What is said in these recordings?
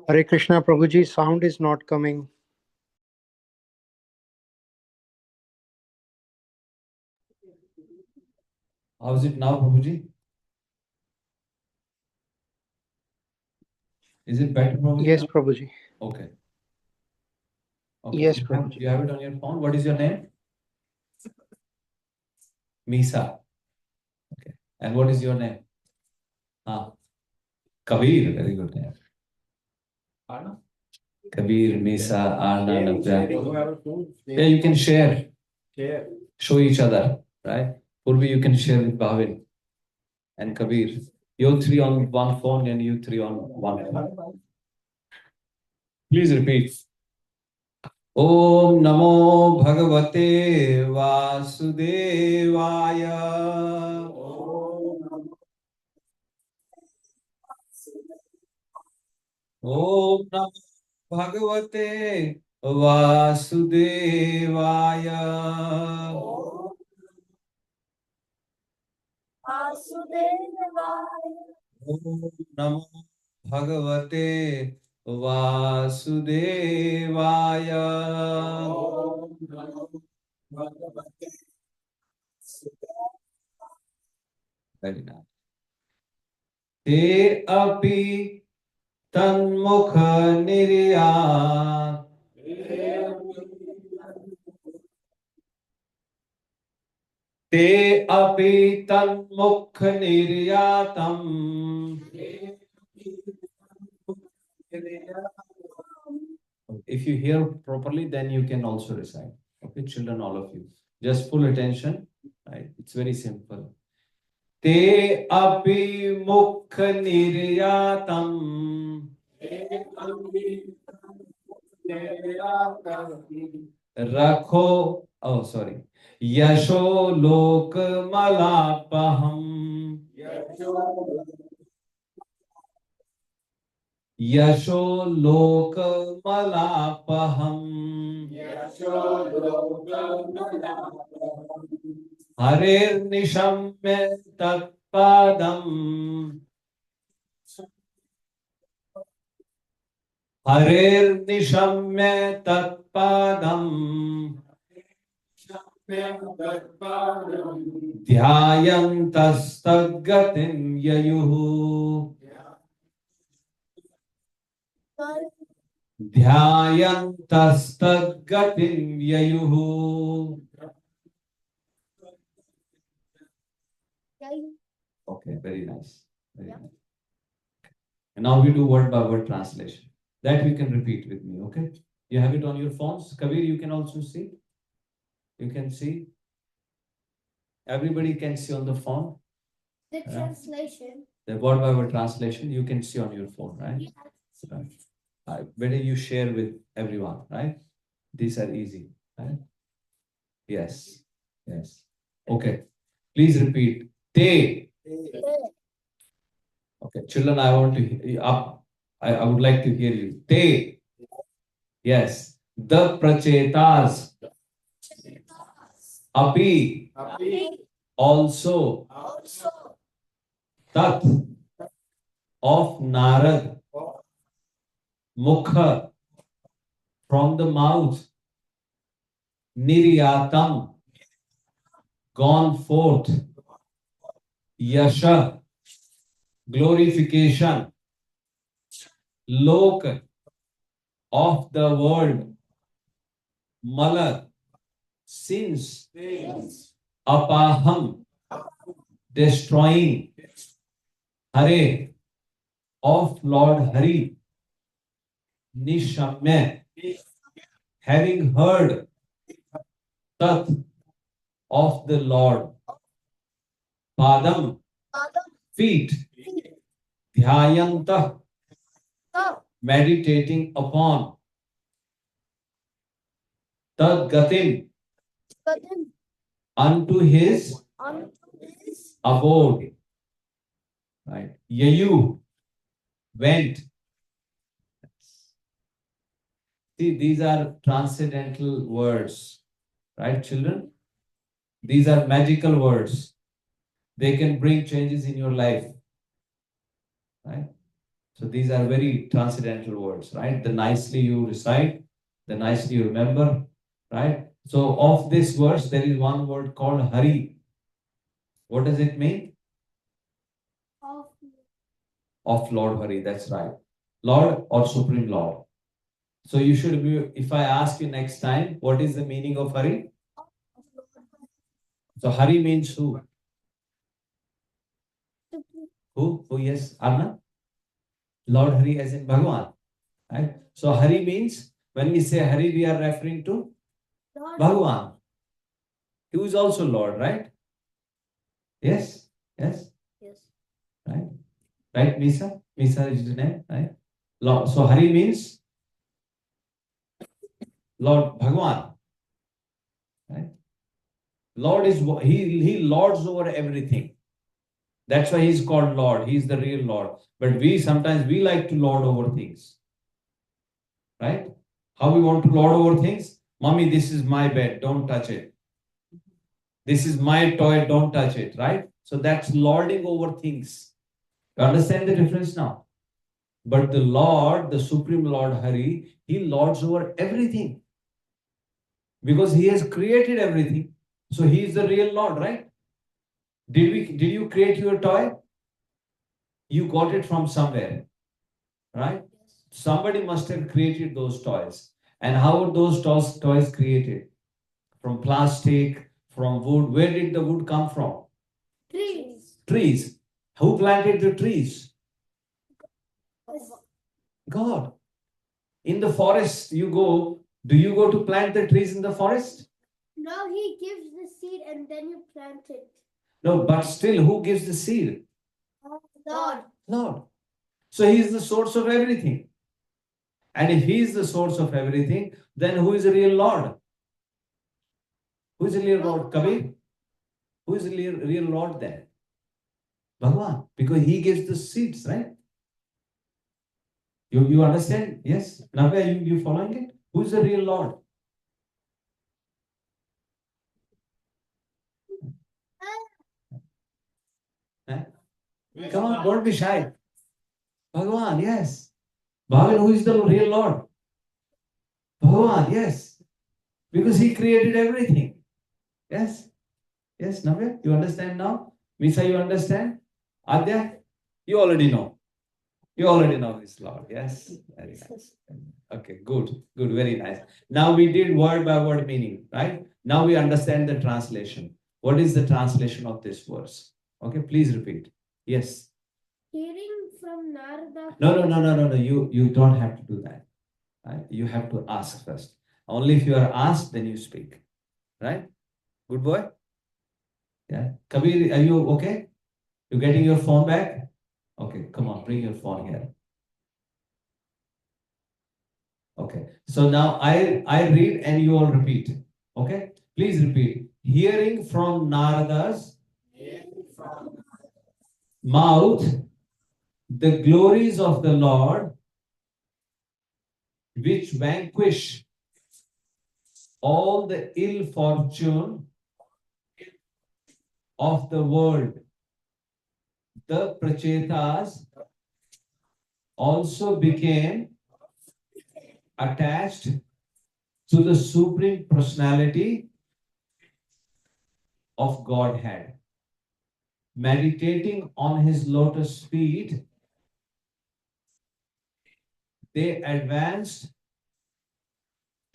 Hare Krishna, Prabhuji, sound is not coming. How is it now, Prabhuji? Is it better, Prabhuji? Yes, now? Prabhuji. Okay. Yes, you Prabhuji. you have it on your phone. What is your name? Misa. Okay. And what is your name? Kabir. Very good name. Kabir, Misa, Arna, Navja. Yeah, you can share. Show each other, right? Purvi, you can share with Bhavin and Kabir. You three on one phone and you three on one phone. Please repeat. Om Namo Bhagavate Vasudevaya. Om Namo Bhagavate Vasudevaya. Om Namo Bhagavate Vasudevaya. Very nice. Te api tanmukh niryat. Te api tanmukh niryatam. If you hear properly, then you can also recite. Okay, children, all of you. Just full attention. Right? It's very simple. Te api mukh niryatam. Rakho. Oh, sorry. Yasho lok malapaham. Yasho lok malapaham. Harir nishamya tatpadam. Harir nishamya tatpadam. Dhyayantasthagatim yayuhu. Dhyayantasthagatim yayuhu. Okay, very nice. Very nice. And now we do word by word translation. That we can repeat with me, okay? You have it on your phones. Kabir, you can also see. You can see. Everybody can see on the phone. The translation. The word by word translation you can see on your phone, right? Yes. Right. Better you share with everyone, right? These are easy, right? Yes. Yes. Okay. Please repeat. Te. Okay, children, I want to up. I would like to hear you. Te. Yes. The prachetas. Api. Also. Tat. Of Narad. Mukha. From the mouth. Niryatam. Gone forth. Yasha. Glorification. Lok. Of the world. Mala. Sins. Apaham. Destroying. Hare. Of Lord Hari. Nishamya. Having heard. Tat. Of the Lord. Padam. Feet. Dhyayanta. Meditating upon. Tad gatim. Unto his abode. Right. Yayu. Went. See, these are transcendental words. Right, children? These are magical words. They can bring changes in your life. Right? So these are very transcendental words, right? The nicely you recite, the nicely you remember, right? So of this verse, there is one word called Hari. What does it mean? Of Of Lord Hari, that's right. Lord or Supreme Lord. So you should be, if I ask you next time, what is the meaning of Hari? So Hari means who? Who? Who? Yes, Arna? Lord Hari as in Bhagavan, right? So Hari means, when we say Hari, we are referring to Lord. Bhagavan. Who is also Lord, right? Yes? Yes? Yes. Right? Right, Misa? Misa is the name, right? Lord. So Hari means Lord Bhagavan, right? Lord is, he lords over everything. That's why he's called Lord. He's the real Lord. But we sometimes we like to lord over things. Right? How we want to lord over things? Mommy, this is my bed, don't touch it. This is my toy, don't touch it, right? So that's lording over things. You understand the difference now? But the Lord, the Supreme Lord Hari, he lords over everything. Because he has created everything. So he is the real Lord, right? Did you create your toy? You got it from somewhere, right? Somebody must have created those toys. And how were those toys created? From plastic, from wood. Where did the wood come from? Trees. Trees. Who planted the trees? God. In the forest, you go. Do you go to plant the trees in the forest? Now he gives the seed and then you plant it. No, but still, who gives the seed? Lord. Lord. So he is the source of everything. And if he is the source of everything, then who is the real Lord? Who is the real Lord? Kabir? Who is the real Lord then? Bhagavan. Because he gives the seeds, right? You understand? Yes? Navya, you following it? Who is the real Lord? Huh? Come on, don't be shy. Bhagavan, yes. Bhagavan, who is the real Lord? Bhagavan, yes. Because he created everything. Yes? Yes, Navya, you understand now? Misa, you understand? Adya, you already know. You already know this Lord. Yes? Very nice. Okay, good, good, very nice. Now we did word by word meaning, right? Now we understand the translation. What is the translation of this verse? Okay, please repeat. Yes. Hearing from Narada. No. You don't have to do that. Right? You have to ask first. Only if you are asked, then you speak. Right? Good boy? Yeah. Kabir, are you okay? You getting your phone back? Okay, come on, bring your phone here. Okay. So now I read and you all repeat. Okay? Please repeat. Hearing from Narada's mouth the glories of the Lord, which vanquish all the ill fortune of the world. The Prachetas also became attached to the Supreme Personality of Godhead. Meditating on his lotus feet, they advanced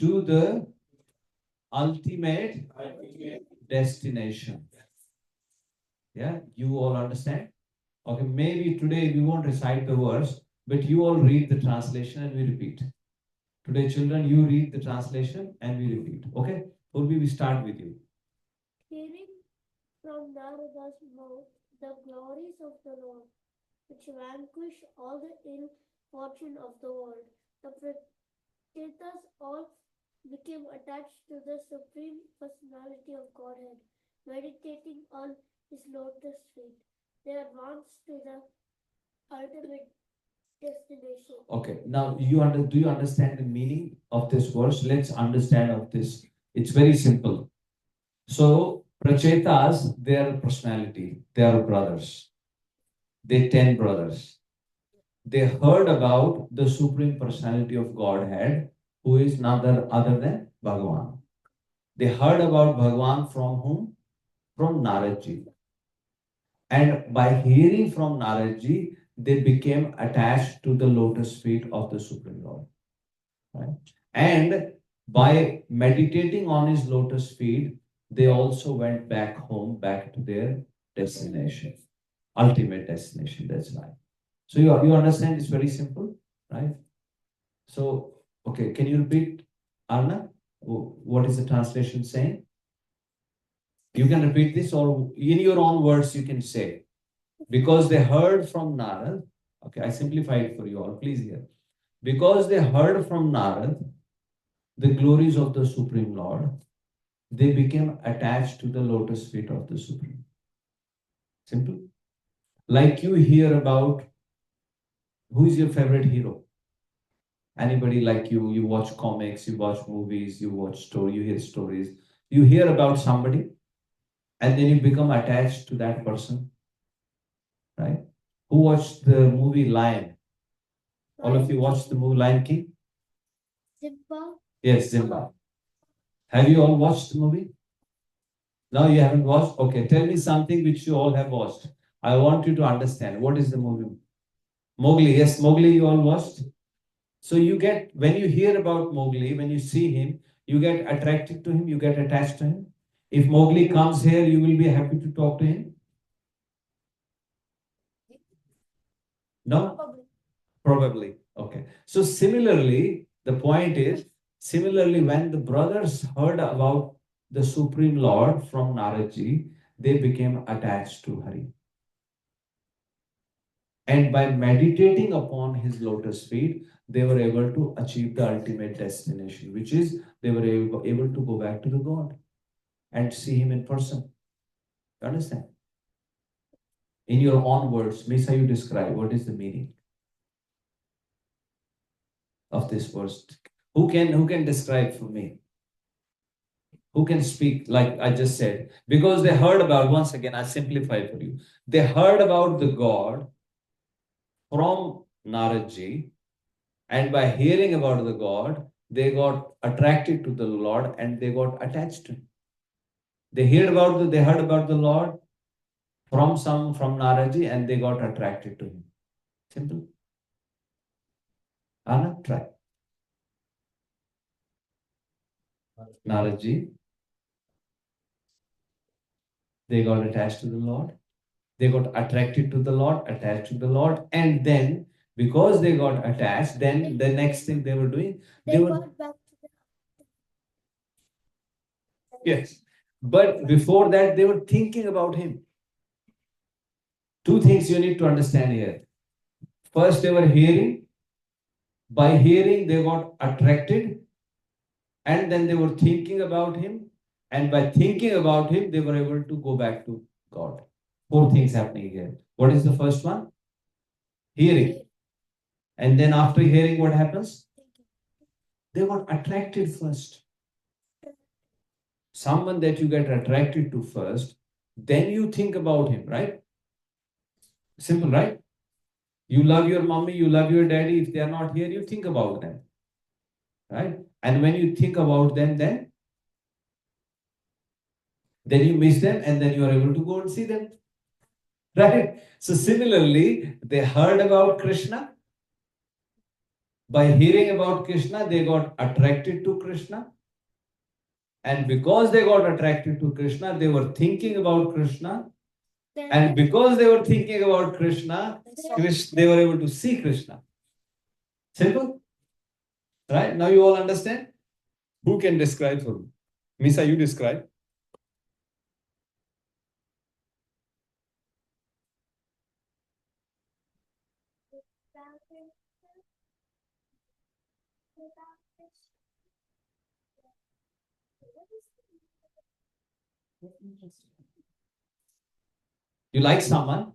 to the ultimate destination. Yeah, you all understand? Okay, maybe today we won't recite the verse, but you all read the translation and we repeat. Today, children, you read the translation and we repeat. Okay? Purvi, we start with you. Hearing from Narada's mouth the glories of the Lord, which vanquish all the ill fortune of the world. The Prachetas all became attached to the Supreme Personality of Godhead, meditating on his lotus feet. They advanced to the ultimate destination. Okay, now do you understand the meaning of this verse? Let's understand of this. It's very simple. So Prachetas, they are personality, they are brothers. They 10 brothers. they heard about the Supreme Personality of Godhead, who is none other than Bhagavan. They heard about Bhagavan from whom? From Naradji. And by hearing from Naradji, they became attached to the lotus feet of the Supreme Lord. Right? And by meditating on his lotus feet, they also went back home, back to their destination, ultimate destination. That's right. So you understand it's very simple, right? So, okay, can you repeat, Arna? What is the translation saying? You can repeat this, or in your own words you can say. Because they heard from Narad, okay, I simplified it for you all, please hear. Because they heard from Narad the glories of the Supreme Lord, they became attached to the lotus feet of the Supreme. Simple. Like you hear about, who is your favorite hero? Anybody like you watch comics, you watch movies, you watch story, you hear stories. You hear about somebody and then you become attached to that person, right? Who watched the movie Lion? All of you watched the movie Lion King? Simba. Yes, Simba. Have you all watched the movie? No, you haven't watched? Okay, tell me something which you all have watched. I want you to understand. What is the movie? Mowgli. Yes, Mowgli you all watched? So you get, when you hear about Mowgli, when you see him, you get attracted to him, you get attached to him. If Mowgli comes here, you will be happy to talk to him? No? Probably. Okay. So similarly, the point is, similarly, when the brothers heard about the Supreme Lord from Naradji, they became attached to Hari. And by meditating upon his lotus feet, they were able to achieve the ultimate destination, which is they were able to go back to the God and see him in person. You understand? In your own words, Misa, you describe what is the meaning of this verse. Who can describe for me? Who can speak like I just said? Because they heard about, once again, I simplify for you. They heard about the God from Naradji, and by hearing about the God, they got attracted to the Lord and they got attached to him. They heard about the Lord from Naradji and they got attracted to him. Simple. Anna, try. Naradji. They got attached to the Lord. They got attracted to the Lord, attached to the Lord, and then because they got attached, then the next thing they were doing, They got back to the yes. But before that, they were thinking about him. Two things you need to understand here. First, they were hearing. By hearing, they got attracted. And then they were thinking about him. And by thinking about him, they were able to go back to God. Four things happening here. What is the first one? Hearing. And then after hearing, what happens? They got attracted first. Someone that you get attracted to first, then you think about him, right? Simple, right? You love your mommy, you love your daddy. If they are not here, you think about them, right? And when you think about them, then you miss them and then you are able to go and see them, right? So similarly, they heard about Krishna. By hearing about Krishna, they got attracted to Krishna. And because they got attracted to Krishna, they were thinking about Krishna. And because they were thinking about Krishna, they were able to see Krishna. Simple? Right? Now you all understand? Who can describe for me? Misa, you describe. You like someone,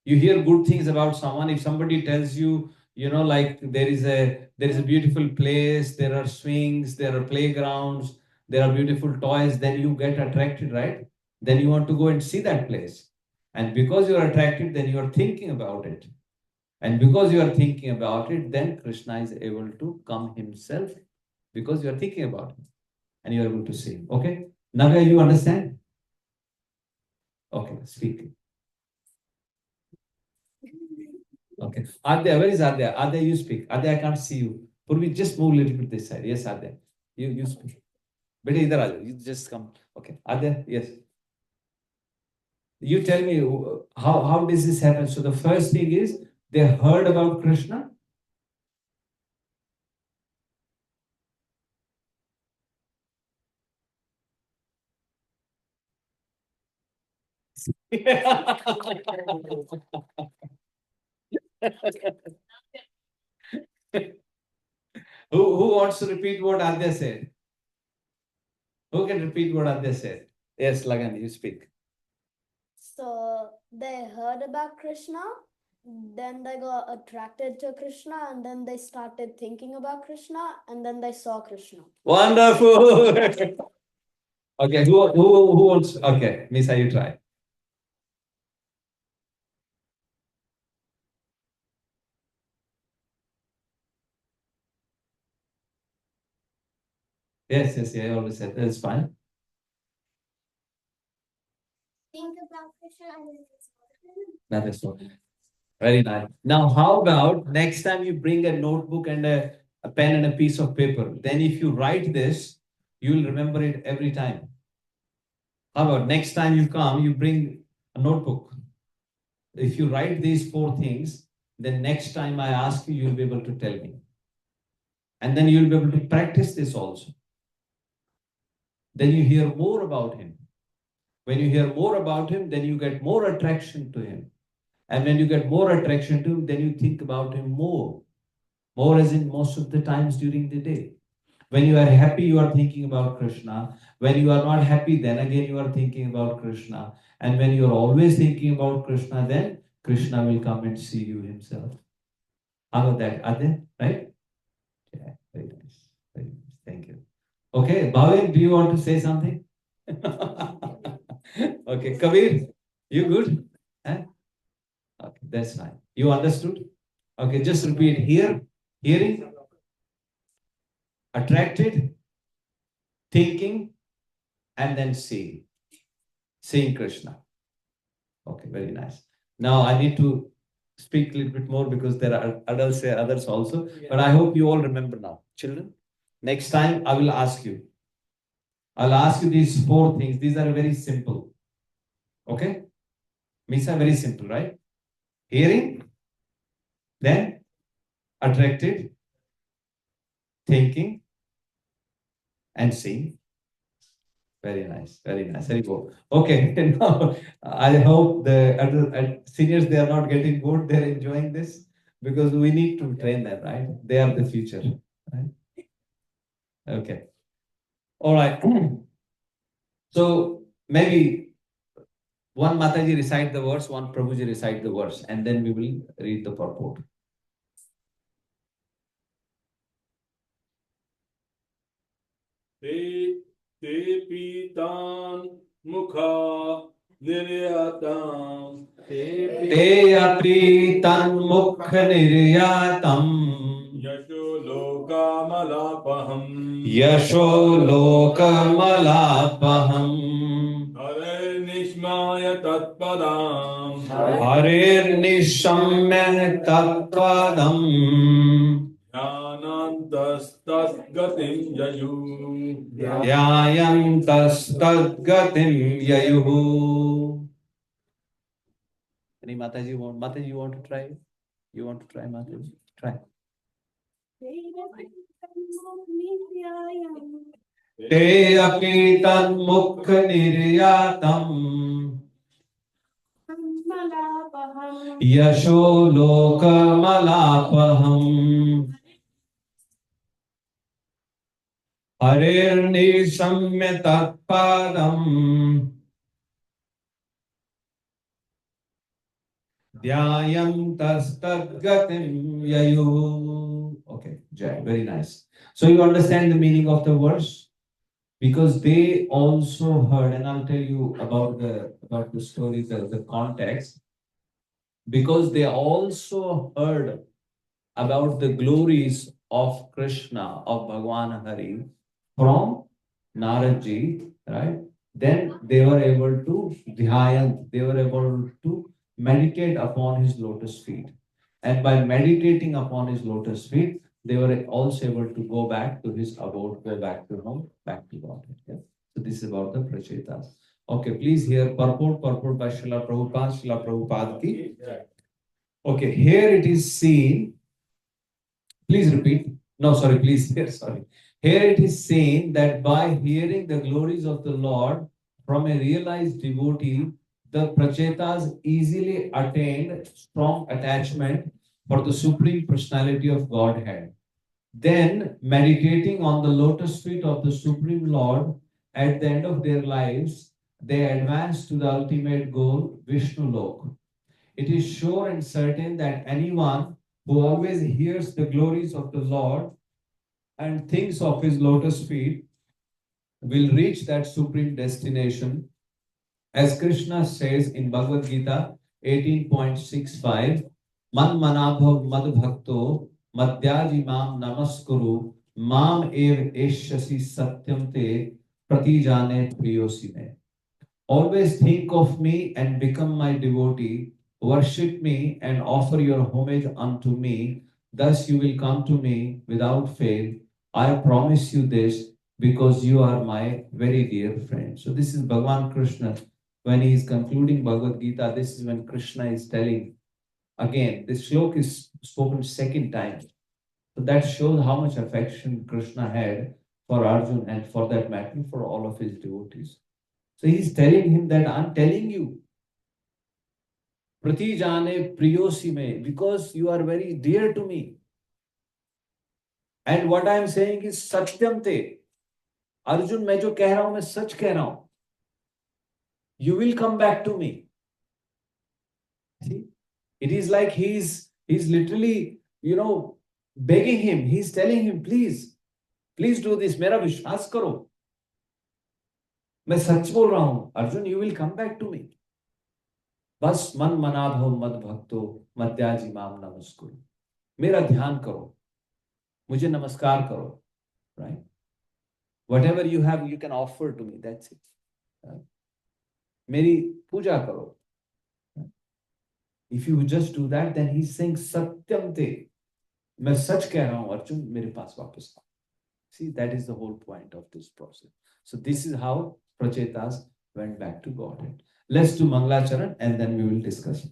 you hear good things about someone. If somebody tells you, like there is a beautiful place, there are swings, there are playgrounds, there are beautiful toys, then you get attracted, right? Then you want to go and see that place. And because you are attracted, then you are thinking about it. And because you are thinking about it, then Krishna is able to come himself because you are thinking about it and you are able to see him. Okay? Navya, you understand? Okay, speak. Okay. Adya, where is Adya? Adya, you speak. Adya, I can't see you. Purvi, just move a little bit this side. Yes, Adya. You speak. Beta, idhar aa jaao. You just come. Okay. Adya, yes. You tell me how does this happen? So the first thing is they heard about Krishna. Who wants to repeat what Adya said? Who can repeat what Adya said? Yes, Lagan, you speak. So they heard about Krishna, then they got attracted to Krishna, and then they started thinking about Krishna, and then they saw Krishna. Wonderful. Okay, who wants? Okay, Misa, you try. Yes, I always said that's fine. Think about Krishna and then That is so very nice. Now, how about next time you bring a notebook and a pen and a piece of paper? Then, if you write this, you will remember it every time. How about next time you come, you bring a notebook. If you write these 4 things, then next time I ask you, you'll be able to tell me. And then you'll be able to practice this also. Then you hear more about him. When you hear more about him, then you get more attraction to him. And when you get more attraction to him, then you think about him more. More as in most of the times during the day. When you are happy, you are thinking about Krishna. When you are not happy, then again you are thinking about Krishna. And when you are always thinking about Krishna, then Krishna will come and see you himself. How about that? Adya, right? Yeah, very nice. Very nice. Thank you. Okay, Bhavin, do you want to say something? Okay, Kabir, you good? Huh? Okay, that's fine. You understood? Okay, just repeat here, hearing, attracted, thinking, and then seeing. Seeing Krishna. Okay, very nice. Now I need to speak a little bit more because there are adults here, others also. But I hope you all remember now. Children, next time I will ask you. I'll ask you these 4 things. These are very simple. Okay? Misa, very simple, right? Hearing, then attracted, thinking, and seeing. Very nice, very nice. Very good. Okay, now I hope the seniors, they are not getting bored. They're enjoying this because we need to train them, right? They are the future, right? Okay. All right. So maybe one Mataji recite the verse, one Prabhuji recite the verse, and then we will read the purport. Te pitan mukha niryatam Te apritan mukha niryatam yasho lokamalapaham Yasho lokamalapaham hare nishmaya tatpadam Harir nishamya tatpadam jnanantastasgatim yayu Yayantasgadgatim yayuhu. Any Mataji you want to try? You want to try, Mataji? Try. Te apitan mukha niryatam Yasho lokamalapaham Harir nishamya tatpadam Dhyayam tastadgatim yayu. Okay, Jai, very nice. So you understand the meaning of the verse? Because they also heard, and I'll tell you about the story, the context. because they also heard about the glories of Krishna, of Bhagwan Hari from Naradji, right? Then they were able to dhyan, they were able to meditate upon his lotus feet. And by meditating upon his lotus feet, they were also able to go back to his abode, go back to home, back to God. Yeah? So this is about the Prachetas. Okay, please hear purport by Srila Prabhupada ki. Okay, here it is seen. Please repeat. No, sorry, please hear, sorry. Here it is seen that by hearing the glories of the Lord from a realized devotee, the Prachetas easily attained strong attachment for the Supreme Personality of Godhead. Then, meditating on the lotus feet of the Supreme Lord, at the end of their lives, they advanced to the ultimate goal, Vishnu Lok. It is sure and certain that anyone who always hears the glories of the Lord and thinks of his lotus feet will reach that supreme destination. As Krishna says in Bhagavad Gita 18.65, Man manabhav mad bhakto madhyaji mam namaskuru mam ev eshyasi satyam te pratijane priyosime. Always think of me and become my devotee. Worship me and offer your homage unto me. Thus you will come to me without fail. I promise you this because you are my very dear friend. So this is Bhagavan Krishna. When he is concluding Bhagavad Gita, this is when Krishna is telling. Again, this shlok is spoken second time. So that shows how much affection Krishna had for Arjuna and for that matter for all of his devotees. So he's telling him that I'm telling you, Prati jane priyosime, because you are very dear to me. And what I am saying is satyam te. Arjun, मैं जो कह रहा हूं मैं सच कह रहा हूं. You will come back to me. See, it is like he's literally, begging him. He's telling him, please do this. मेरा विश्वास करो. मैं सच बोल रहा हूं. Arjun, you will come back to me. बस मन मनाभव मद भक्तो मध्याजी माम नमस्कुरु. मेरा ध्यान करो, मुझे नमस्कार करो, right? Whatever you have, you can offer to me. That's it. Right? मेरी पूजा करो. Right? If you just do that, then he's saying सत्यम ते. मैं सच कह रहा हूं अर्जुन, मेरे पास वापस आओ. See, that is the whole point of this process. So this is how Prachetas went back to Godhead. Let's do Mangalacharan and then we will discuss.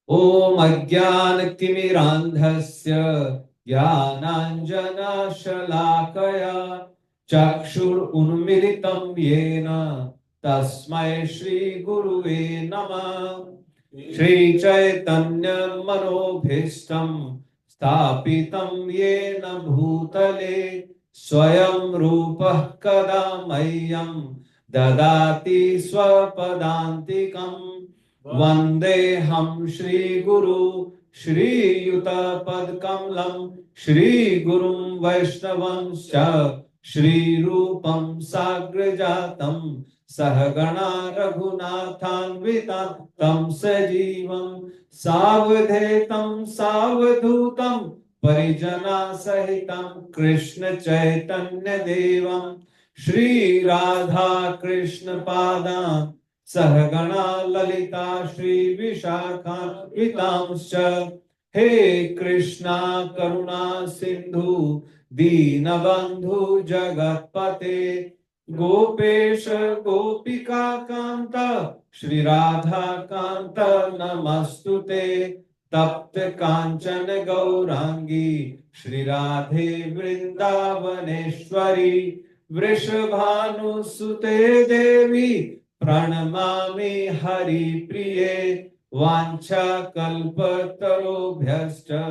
Om Ajnana Timirandhasya Jnananjana Shalakaya Chakshur Unmilitam Yena Tasmai Shri Guruve Namah Shri Chaitanya Manobhishtam Sthapitam Yena Bhutale Swayam Rupah Kada Mayyam Dadati Swapadantikam Vandeham Shri Guru Shri Yuta Pad Kamlam Shri Gurum Vaishnavam Scha Shri Rupam Sagrajatam Sahagana Raghunathanvitam Tam Sajivam Savadhetam Savadhutam Parijana Sahitam Krishna Chaitanya Devam Shri Radha Krishna Padam Sahagana Lalita Shri Vishakha Vitamscha He Krishna Karuna Sindhu Dinabandhu Jagatpate Gopesha Gopika Kanta Shri Radha Kanta Namastute Tapta Kanchana Gaurangi Shri Radhe Vrindavaneshwari Vrishabhanu Sute Devi Pranamami Hari Priye Vancha Kalpataro Bhyasta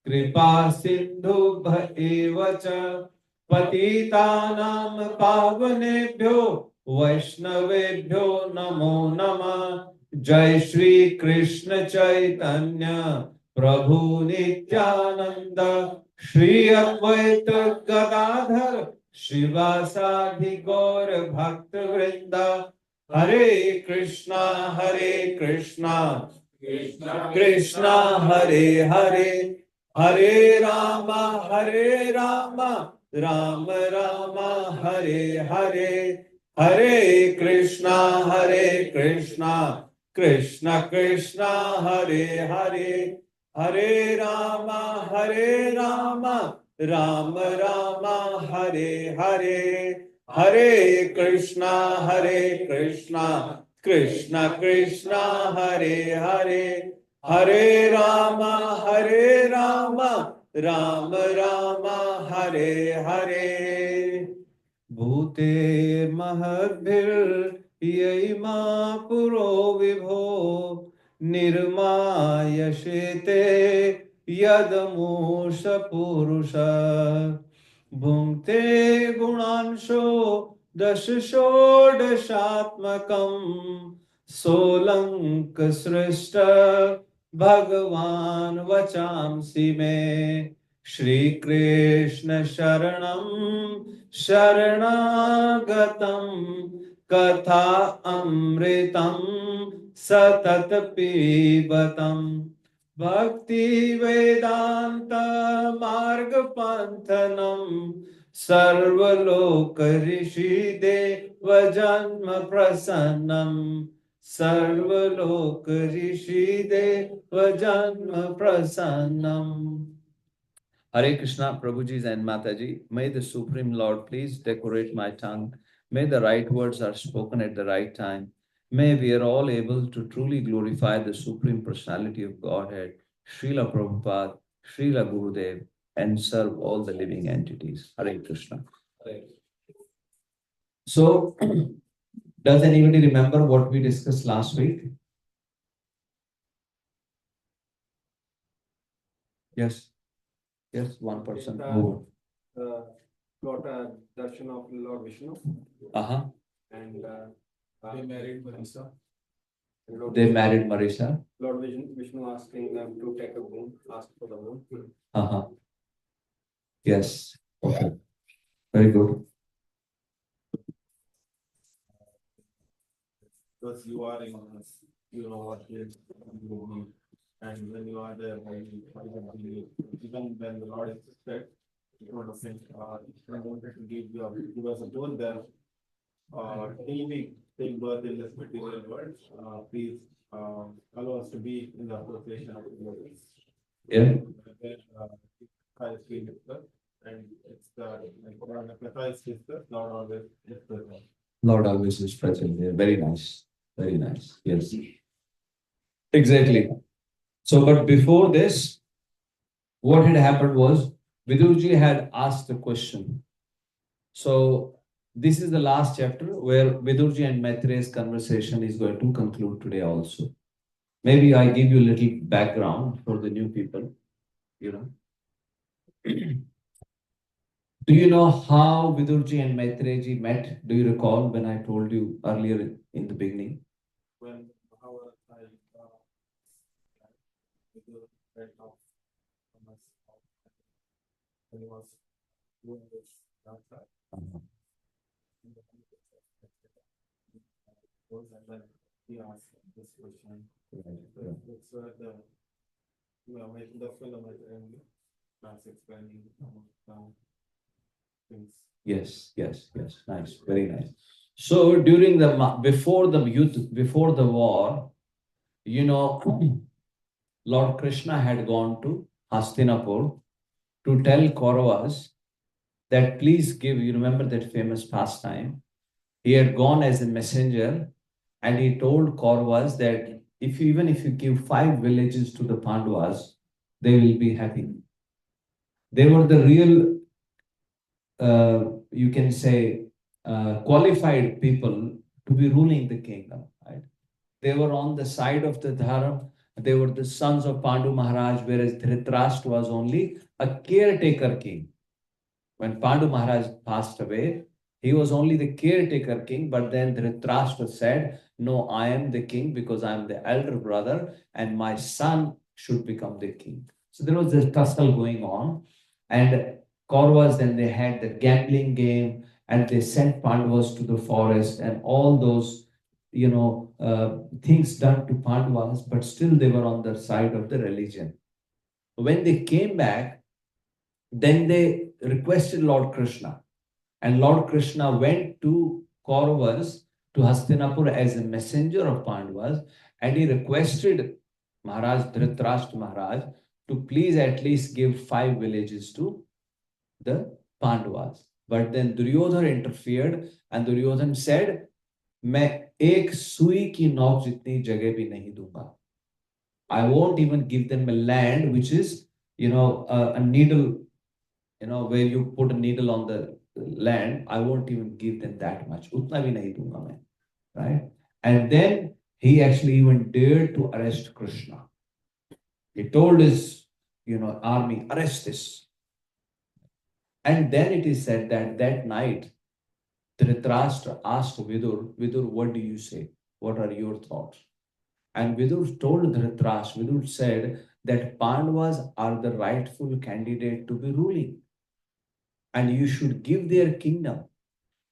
Kripa Sindhu Bhaevacha Patitanam Pavanebhyo Vaishnavebhyo Namo Namah Jai Shri Krishna Chaitanya Prabhu Nityananda Shri Advaita Gadadhar Shivasadi Gaur Bhakta Vrinda Hare Krishna Krishna Hare Hare, Hare Rama, Hare Rama, Rama Rama, Hare Hare, Hare Krishna, Hare Krishna, Krishna Krishna, Hare Hare, Hare Rama, Hare Rama, Rama Rama, Hare Hare, Hare Krishna, Hare Krishna, Krishna Krishna, Hare Hare, Hare Rama, Hare Rama, Rama Rama, Hare Hare. Bhute mahadbhir yayma puro vibho nirmayashete yadamusha purusha bhunte gunansho dashashodashatmakam solank srishta bhagavan vachamsi me Shri Krishna Sharanam Sharanagatam Katha Amritam Satat Pibatam Bhakti Vedanta Marga Panthanam Sarvaloka Rishi Deva Janma Prasannam Sarvaloka Rishi Deva Janma Prasannam. Hare Krishna, Prabhuji and Mataji, may the Supreme Lord please decorate my tongue. May the right words are spoken at the right time. May we are all able to truly glorify the Supreme Personality of Godhead, Srila Prabhupada, Srila Gurudev, and serve all the living entities. Hare Krishna. So, does anybody remember what we discussed last week? Yes. Yes, one person. Who? Got a darshan of Lord Vishnu Uh-huh. and They married Marisa. They married Marisa. Lord Vishnu asking them to take a moon, ask for the moon. Uh-huh. Yes. Okay. Very good. Because you are in, you know what is, and when you are there, even when the Lord is said, you know, I wanted to give us a tool there. Take birth in this material world. Please allow us to be in the association of the Lord. Yeah. And it's the Christ is the Lord always is present. Lord always is present there. Very nice. Very nice. Yes. Exactly. So, but before this, what had happened was Vidurji had asked a question. So, this is the last chapter where Vidurji and Maitreya's conversation is going to conclude today also. Maybe I give you a little background for the new people, you know. Do you know how Vidurji and Maitreyaji met? Do you recall when I told you earlier in the beginning? When our when he was doing this outside. And then he asked this question. That's where making the film and that's explaining things. Yes, yes, yes. Nice, very nice. So during the before the war, you know, Lord Krishna had gone to Hastinapur to tell Kauravas that please give. You remember that famous pastime? He had gone as a messenger, and he told Kauravas that even if you give 5 villages to the Pandavas, they will be happy. They were the real, you can say, qualified people to be ruling the kingdom. Right? They were on the side of the Dharma. They were the sons of Pandu Maharaj, whereas Dhritarashtra was only a caretaker king. When Pandu Maharaj passed away, he was only the caretaker king, but then Dhritarashtra said, no, I am the king because I am the elder brother and my son should become the king. So there was this tussle going on, and Kauravas, then they had the gambling game, and they sent Pandavas to the forest, and all those things done to Pandavas, but still they were on the side of the religion. When they came back, then they requested Lord Krishna, and Lord Krishna went to Kauravas, to Hastinapur as a messenger of Pandavas, and he requested Maharaj Dhritarashtra Maharaj to please at least give 5 villages to the Pandavas. But then Duryodhana interfered, and Duryodhana said, मैं एक सुई की नोक जितनी जगह भी नहीं दूंगा. I won't even give them a land which is, a needle, where you put a needle on the land. I won't even give them that much. उतना भी नहीं दूंगा मैं, right? And then he actually even dared to arrest Krishna. He told his, army, arrest this. And then it is said that night, Dhritarashtra asked Vidur, what do you say? What are your thoughts? And Vidur told Dhritarashtra, Vidur said that Pandavas are the rightful candidate to be ruling, and you should give their kingdom.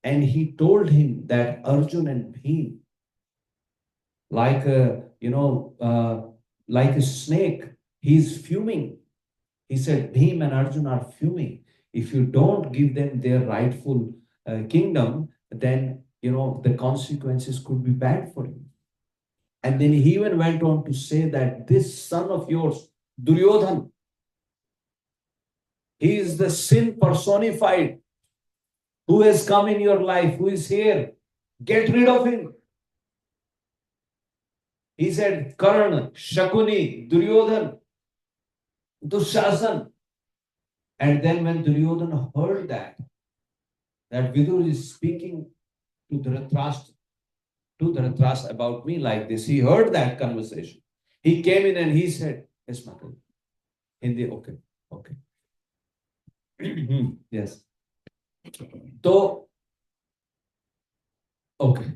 And he told him that Arjun and Bhim, like a snake, he's fuming. He said, Bhim and Arjun are fuming. If you don't give them their rightful kingdom, then, the consequences could be bad for you. And then he even went on to say that this son of yours, Duryodhana, he is the sin personified, who has come in your life, who is here. Get rid of him. He said, Karna, Shakuni, Duryodhana, Dushasan. And then when Duryodhana heard that Vidur is speaking to Dhritarashtra about me like this, he heard that conversation. He came in and he said, yes, Mata. Hindi, okay. Yes. So, okay.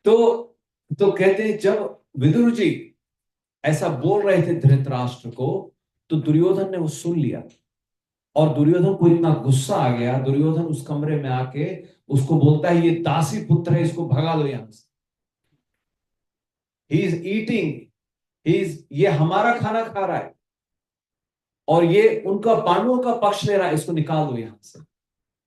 तो कहते हैं जब विदुर जी ऐसा बोल रहे थे धृतराष्ट्र को, तो दुर्योधन ने वो सुन लिया, और दुर्योधन को इतना गुस्सा आ गया, दुर्योधन उस कमरे में आके उसको बोलता है, ये दासी पुत्र है, इसको भगा दो यहां से. ही इज ईटिंग, ये हमारा खाना खा रहा है और ये उनका पांडवों का पक्ष ले रहा है, इसको निकाल दो यहां से.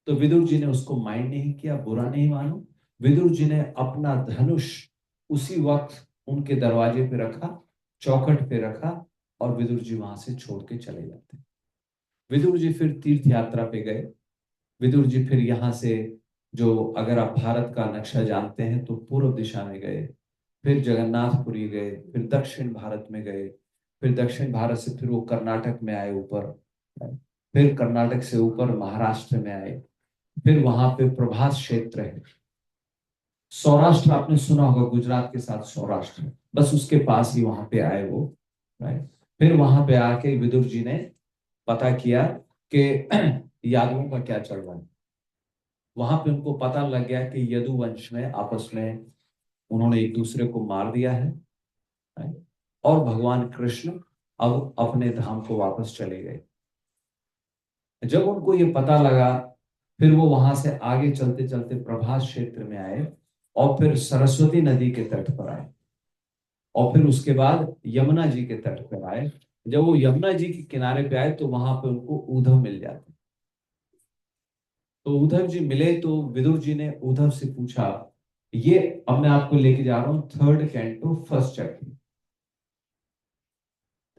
तो विदुर जी ने उसको माइंड नहीं किया, बुरा नहीं मानो. विदुर जी ने अपना धनुष उसी वक्त उनके दरवाजे पे रखा, चौखट पे रखा, और विदुर जी वहां से छोड़ के चले जाते. विदुर जी फिर तीर्थ यात्रा पे गए. विदुर जी फिर यहाँ से, जो अगर आप भारत का नक्शा जानते हैं, तो पूर्व दिशा में गए, फिर जगन्नाथपुरी गए, फिर दक्षिण भारत में गए, फिर दक्षिण भारत से फिर वो कर्नाटक में आए ऊपर, फिर कर्नाटक से ऊपर महाराष्ट्र में आए, फिर वहां पे प्रभास क्षेत्र है. सौराष्ट्र आपने सुना होगा, गुजरात के साथ सौराष्ट्र, बस उसके पास ही वहां पे आए वो, राइट. फिर वहां पे आके विदुर जी ने पता किया कि यादवों का क्या चल रहा है. वहां पे उनको पता लग गया कि यदु वंश में आपस में उन्होंने एक दूसरे को मार दिया है, राइट. और भगवान कृष्ण अब अपने धाम को वापस चले गए. जब उनको ये पता लगा, फिर वो वहां से आगे चलते चलते प्रभास क्षेत्र में आए, और फिर सरस्वती नदी के तट पर आए, और फिर उसके बाद यमुना जी के तट पर आए. जब वो यमुना जी के किनारे पे आए, तो वहां पे उनको उद्धव मिल जाते. तो उद्धव जी मिले, तो विदुर जी ने उद्धव से पूछा, ये अब मैं आपको लेके जा रहा हूँ third canto first chapter.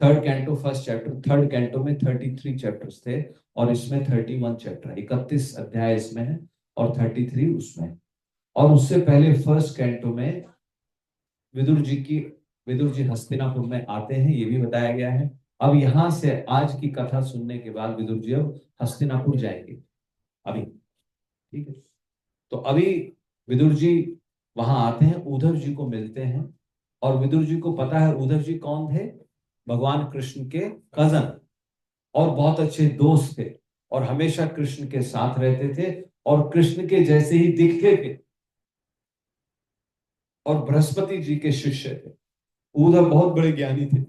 Third canto में 33 चैप्टर्स थे, और इसमें 31 चैप्टर, 31 अध्याय इसमें है और 33 उसमें. और उससे पहले फर्स्ट कैंटो में विदुर जी हस्तिनापुर में आते हैं, ये भी बताया गया है. अब यहां से आज की कथा सुनने के बाद विदुर जी अब हस्तिनापुर जाएंगे अभी, ठीक है. तो अभी विदुर जी वहां आते हैं, उद्धव जी को मिलते हैं, और विदुर जी को पता है उद्धव जी कौन थे, भगवान कृष्ण के कजन और बहुत अच्छे दोस्त थे, और हमेशा कृष्ण के साथ रहते थे, और कृष्ण के जैसे ही दिखते थे, और बृहस्पति जी के शिष्य थे. उद्धव बहुत बड़े ज्ञानी थे.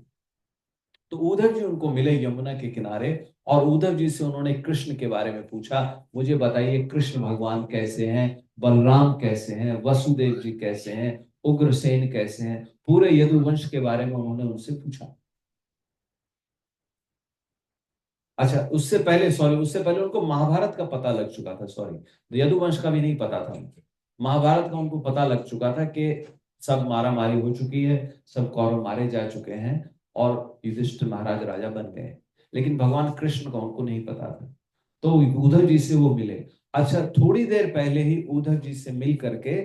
तो उद्धव जी उनको मिले यमुना के किनारे, और उद्धव जी से उन्होंने कृष्ण के बारे में पूछा, मुझे बताइए कृष्ण भगवान कैसे हैं, बलराम कैसे हैं, वसुदेव जी कैसे हैं, उग्रसेन कैसे हैं, पूरे यदुवंश के बारे में उन्होंने उनसे पूछा। अच्छा, उससे पहले उनको महाभारत का पता लग चुका था, सॉरी यदुवंश का भी नहीं पता था उनको, महाभारत का उनको पता लग चुका था कि सब मारा मारी हो चुकी है, सब कौरव मारे जा चुके हैं और युधिष्ठिर महाराज राजा बन गए। लेकिन भगवान कृष्ण का उनको नहीं पता था, तो उद्धव जी से वो मिले। अच्छा, थोड़ी देर पहले ही उद्धव जी से मिल करके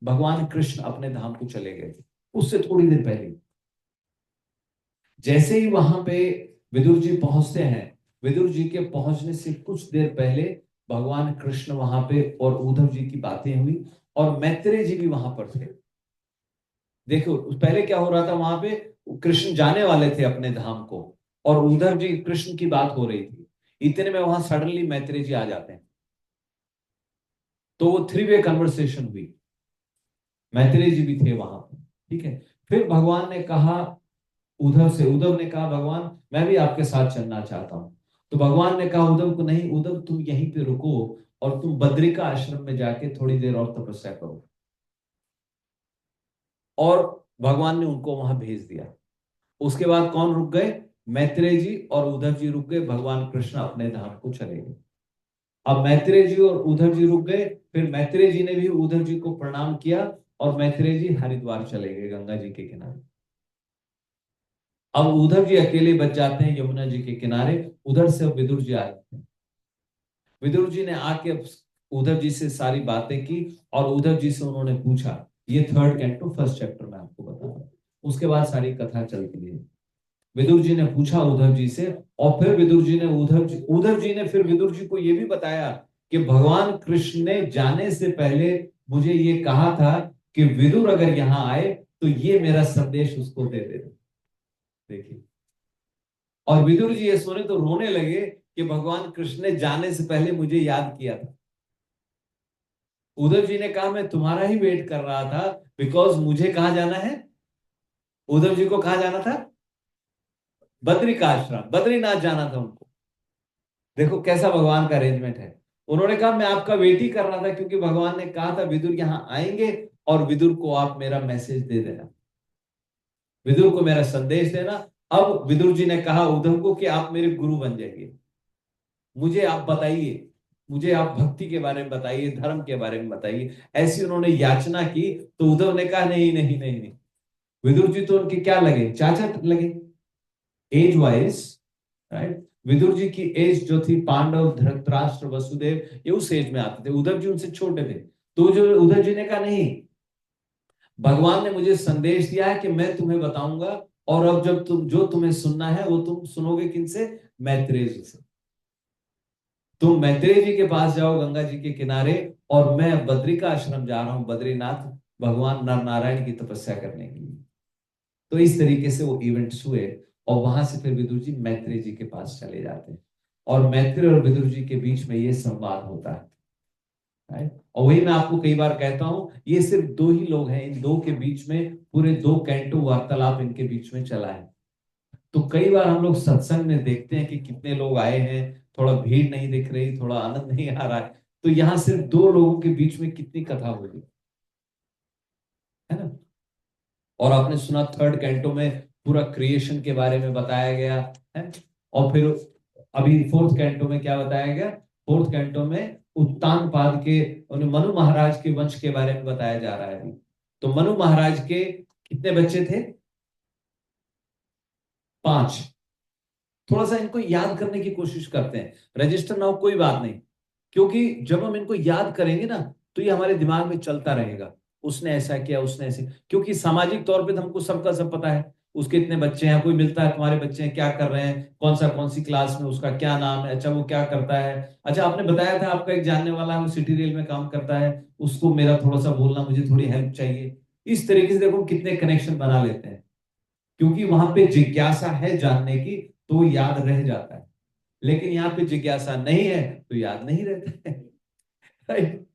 भगवान कृष्ण अपने धाम को चले गए थे, उससे थोड़ी देर पहले। जैसे ही वहां पे विदुर जी पहुंचते हैं, विदुर जी के पहुंचने से कुछ देर पहले भगवान कृष्ण वहां पे और उद्धव जी की बातें हुई, और मैत्रेय जी भी वहां पर थे। देखो पहले क्या हो रहा था, वहां पे कृष्ण जाने वाले थे अपने धाम को, और उद्धव जी कृष्ण की बात हो रही थी, इतने में वहां सडनली मैत्रेय जी आ जाते हैं, तो वो 3 वे कन्वर्सेशन हुई, मैत्रेय जी भी थे वहां पर। ठीक है, फिर भगवान ने कहा उद्धव ने कहा, भगवान मैं भी आपके साथ चलना चाहता हूं। तो भगवान ने कहा उद्धव को, नहीं उद्धव तुम यहीं पे रुको और तुम बद्रिका आश्रम में जाके थोड़ी देर और तपस्या करो। और भगवान ने उनको वहां भेज दिया। उसके बाद कौन रुक गए, मैत्रेय जी और उद्धव जी रुक गए, भगवान कृष्ण अपने धाम को चले गए। अब मैत्रेय जी और उद्धव जी रुक गए, फिर मैत्रेय जी ने भी उद्धव जी को प्रणाम किया, और मैत्रेय जी हरिद्वार चले गए गंगा जी के किनारे। अब उद्धव जी अकेले बच जाते हैं यमुना जी के किनारे, उधर से विदुर जी आ जाते हैं। विदुर जी ने आके उद्धव जी से सारी बातें की, और उद्धव जी से उन्होंने पूछा, ये 3rd कैंटो 1st चैप्टर में आपको बता रहा हूं, उसके बाद सारी कथा चलती है। विदुर जी ने पूछा उद्धव जी से, और फिर उद्धव जी ने फिर विदुर जी को यह भी बताया कि भगवान कृष्ण ने जाने से पहले मुझे ये कहा था कि विदुर अगर यहाँ आए तो ये मेरा संदेश उसको दे देना। देखिए, और विदुर जी ये सुने तो रोने लगे कि भगवान कृष्ण ने जाने से पहले मुझे याद किया था। उद्धव जी ने कहा मैं तुम्हारा ही वेट कर रहा था, बिकॉज मुझे कहा जाना है, उद्धव जी को कहा जाना था बद्रिकाश्रम, बद्रीनाथ जाना था उनको। देखो कैसा भगवान का अरेंजमेंट है। उन्होंने कहा मैं आपका वेट ही कर रहा था, क्योंकि भगवान ने कहा था विदुर यहां आएंगे और विदुर को आप मेरा मैसेज दे देना, विदुर को मेरा संदेश देना। अब विदुर जी ने कहा उद्धव को कि आप मेरे गुरु बन जाइए, मुझे आप बताइए, मुझे आप भक्ति के बारे में बताइए, धर्म के बारे में बताइए, ऐसी उन्होंने याचना की। तो उद्धव ने कहा नहीं नहीं नहीं नहीं। विदुर जी तो उनके क्या लगे, चाचा लगे age wise, right. Vidur ji की एज जो थी, पांडव धृतराष्ट्र वसुदेव ये उस एज में आते थे, उद्धव जी उनसे छोटे थे। तो जो उद्धव जी ने कहा नहीं, भगवान ने मुझे संदेश दिया है कि मैं तुम्हें बताऊंगा, और अब जब जो तुम्हें सुनना है वो तुम सुनोगे किनसे, मैत्रेय जी से। तुम मैत्रेय जी के पास जाओ गंगा जी के किनारे, और मैं बद्रिका आश्रम जा रहा हूं, बद्रीनाथ, भगवान नर नारायण की तपस्या करने के लिए। तो इस तरीके से वो इवेंट्स हुए, और वहां से फिर विदुर जी मैत्रेय जी के पास चले जाते हैं, और मैत्रेय और विदुर जी के बीच में ये संवाद होता है, राइट। और वही मैं आपको कई बार कहता हूं, ये सिर्फ 2 ही लोग हैं, इन 2 के बीच में पूरे 2 कैंटो वार्तालाप इनके बीच में चला है। तो कई बार हम लोग सत्संग में देखते हैं कि कितने लोग आए हैं, थोड़ा भीड़ नहीं दिख रही, थोड़ा आनंद नहीं आ रहा है, तो यहाँ सिर्फ 2 लोगों के बीच में कितनी कथा होगी, है ना। और आपने सुना 3rd कैंटो में पूरा क्रिएशन के बारे में बताया गया है, और फिर अभी 4th कैंटो में क्या बताया गया, 4th कैंटो में उत्तानपाद के मनु महाराज के वंश के बारे में बताया जा रहा है अभी। तो मनु महाराज के कितने बच्चे थे, 5। थोड़ा सा इनको याद करने की कोशिश करते हैं, रजिस्टर ना हो कोई बात नहीं, क्योंकि जब हम इनको याद करेंगे ना तो ये हमारे दिमाग में चलता रहेगा, उसने ऐसा किया, उसने ऐसे, क्योंकि सामाजिक तौर पे तो हमको सबका सब पता है, उसके इतने बच्चे हैं, कोई मिलता है तुम्हारे बच्चे हैं क्या कर रहे हैं, कौन सी क्लास में, उसका क्या नाम है, अच्छा वो क्या करता है, अच्छा आपने बताया था आपका एक जानने वाला है वो सिटी रेल में काम करता है, उसको मेरा थोड़ा सा बोलना, मुझे थोड़ी हेल्प चाहिए। इस तरीके से देखो कितने कनेक्शन बना लेते हैं, क्योंकि वहां पे जिज्ञासा है जानने की, तो याद रह जाता है। लेकिन यहाँ पे जिज्ञासा नहीं है तो याद नहीं रहता है।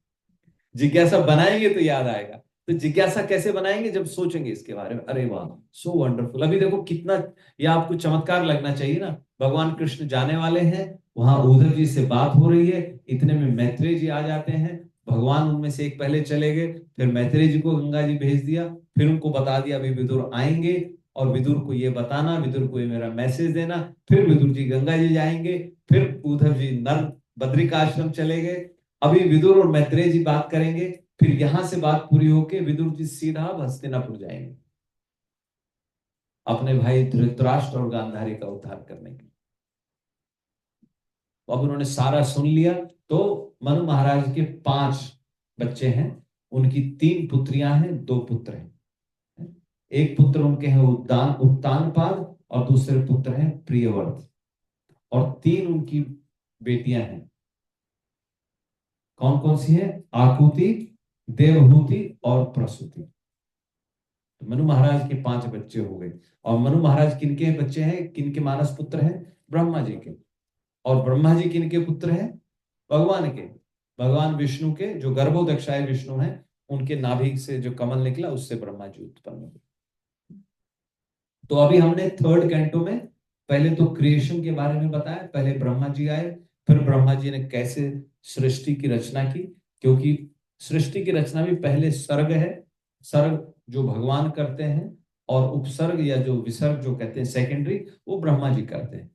जिज्ञासा बनाएंगे तो याद आएगा। तो जिज्ञासा कैसे बनाएंगे? जब सोचेंगे इसके बारे में, अरे वाह सो वंडरफुल। अभी देखो कितना, ये आपको चमत्कार लगना चाहिए ना, भगवान कृष्ण जाने वाले हैं, वहां उद्धव जी से बात हो रही है, इतने में मैत्रेय जी आ जाते हैं। भगवान उनमें से एक पहले चले गए, फिर मैत्रेय जी को गंगा जी भेज दिया, फिर उनको बता दिया अभी विदुर आएंगे और विदुर को ये बताना, विदुर को ये मेरा मैसेज देना। फिर विदुर जी गंगा जी जाएंगे, फिर उद्धव जी नर बद्रिकाश्रम चले गए, अभी विदुर और मैत्रेय जी बात करेंगे, फिर यहां से बात पूरी होके विदुर जी सीधा हस्तिनापुर जाएंगे अपने भाई धृतराष्ट्र और गांधारी का उद्धार करने के लिए। अब उन्होंने सारा सुन लिया। तो मनु महाराज के 5 बच्चे हैं, उनकी 3 पुत्रियां हैं, 2 पुत्र हैं। एक पुत्र उनके हैं उत्तानपाद और दूसरे पुत्र हैं प्रियव्रत, और 3 उनकी बेटियां हैं। कौन कौन सी है? आकुति, देवहूति और प्रसूति। तो मनु महाराज के 5 बच्चे हो गए। और मनु महाराज किनके बच्चे हैं, किनके मानस पुत्र हैं? ब्रह्मा जी के। और ब्रह्मा जी किनके पुत्र हैं? भगवान के, भगवान विष्णु के, जो गर्भोदक्षाय विष्णु हैं, उनके नाभि से जो कमल निकला उससे ब्रह्मा जी उत्पन्न हुए। तो अभी हमने 3rd कैंटो में पहले तो क्रिएशन के बारे में बताया, पहले ब्रह्मा जी आए, फिर ब्रह्मा जी ने कैसे सृष्टि की रचना की, क्योंकि सृष्टि की रचना भी पहले सर्ग है, सर्ग जो भगवान करते हैं, और उपसर्ग या जो विसर्ग जो कहते हैं सेकेंडरी, वो ब्रह्मा जी करते हैं।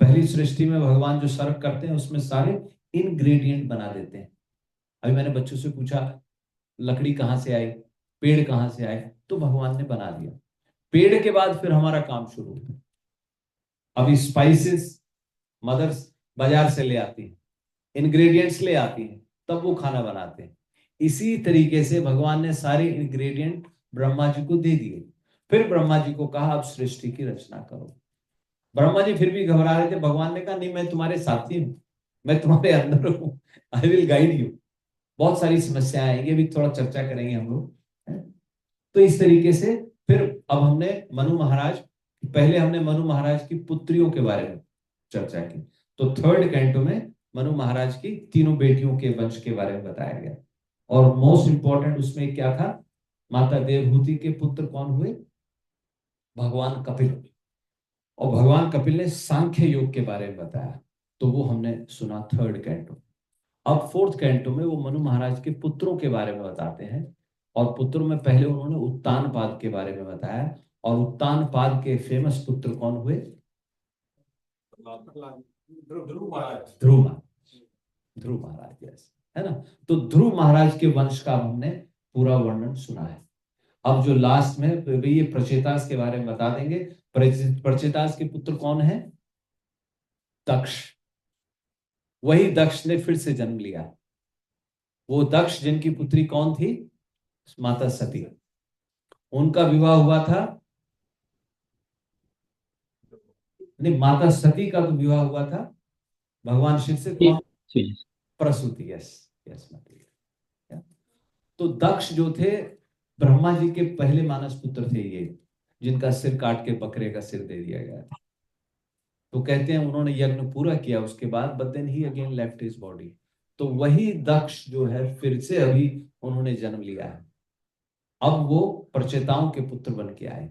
पहली सृष्टि में भगवान जो सर्ग करते हैं उसमें सारे इंग्रेडिएंट बना देते हैं। अभी मैंने बच्चों से पूछा लकड़ी कहाँ से आई, पेड़ कहाँ से आए, तो भगवान ने बना दिया। पेड़ के बाद फिर हमारा काम शुरू होता है। अभी स्पाइसेस मदर्स बाजार से ले आती हैं, इंग्रेडिएंट्स ले आती हैं, तब वो खाना बनाते हैं। इसी तरीके से भगवान ने सारे इंग्रेडिएंट ब्रह्मा जी को दे दिए। फिर ब्रह्मा जी को कहा अब सृष्टि की रचना करो। ब्रह्मा जी फिर भी घबरा रहे थे। भगवान ने कहा नहीं, मैं तुम्हारे साथी हूँ, मैं तुम्हारे अंदर हूँ, आई विल गाइड यू। बहुत सारी समस्याएं आएंगी, अभी थोड़ा चर्चा करेंगे हम लोग। तो इस तरीके से फिर अब हमने मनु महाराज, पहले हमने मनु महाराज की पुत्रियों के बारे में चर्चा की। तो 3rd कैंटो में मनु महाराज की 3 बेटियों के वंश के बारे में बताया गया। और मोस्ट इंपॉर्टेंट उसमें क्या था, माता देवहूति के पुत्र कौन हुए? भगवान कपिल। और भगवान कपिल ने सांख्य योग के बारे में बताया, तो वो हमने सुना 3rd कैंटो। अब 4th कैंटो में वो मनु महाराज के पुत्रों के बारे में बताते हैं, और पुत्रों में पहले उन्होंने उत्तानपाद के बारे में बताया। और उत्तानपाद के फेमस पुत्र कौन हुए? ध्रुव महाराज, यस, है ना। तो ध्रुव महाराज के वंश का हमने पूरा वर्णन सुना है। अब जो लास्ट में ये प्रचेतास के बारे में बता देंगे। प्रचेतास के पुत्र कौन है? दक्ष। वही दक्ष ने फिर से जन्म लिया। वो दक्ष जिनकी पुत्री कौन थी? माता सती। उनका विवाह हुआ था, नहीं, माता सती का तो विवाह हुआ था भगवान शिव से। कौन? प्रसूति, यस यस। तो दक्ष जो थे ब्रह्मा जी के पहले मानस पुत्र थे, ये जिनका सिर काट के बकरे का सिर दे दिया गया। तो कहते हैं उन्होंने यज्ञ पूरा किया उसके बाद, but then he again left his body. तो वही दक्ष जो है फिर से अभी उन्होंने जन्म लिया है। अब वो प्रचेताओं के पुत्र बन के आए।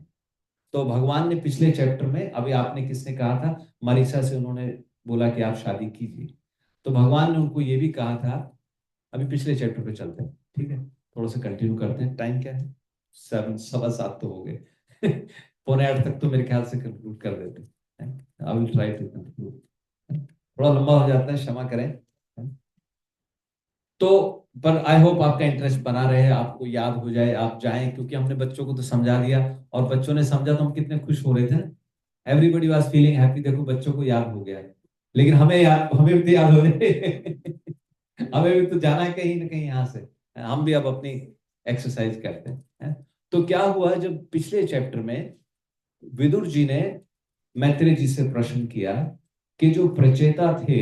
तो भगवान ने पिछले चैप्टर में, अभी आपने किसने कहा था, मरीसा से उन्होंने बोला कि आप शादी कीजिए। तो भगवान ने उनको ये भी कहा था, अभी पिछले चैप्टर पे चलते हैं, ठीक है, थोड़ा सा कंटिन्यू करते हैं। टाइम क्या है? 7:15 तो हो गए। 7:45 तक तो मेरे ख्याल से कंक्लूड कर देते हैं। I will try to conclude. थोड़ा लंबा हो जाता है, क्षमा करें। तो पर आई होप आपका इंटरेस्ट बना रहे, आपको याद हो जाए, आप जाएं, क्योंकि हमने बच्चों को तो समझा दिया और बच्चों ने समझा तो हम कितने खुश हो रहे थे। Everybody was feeling happy. देखो बच्चों को याद हो गया, लेकिन हमें भी तो याद हो जाए। हमें भी तो जाना है कहीं ना कहीं यहाँ से, हम भी अब अपनी एक्सरसाइज करते हैं। तो क्या हुआ, जब पिछले चैप्टर में विदुर जी ने मैत्रेय जी से प्रश्न किया कि जो प्रचेता थे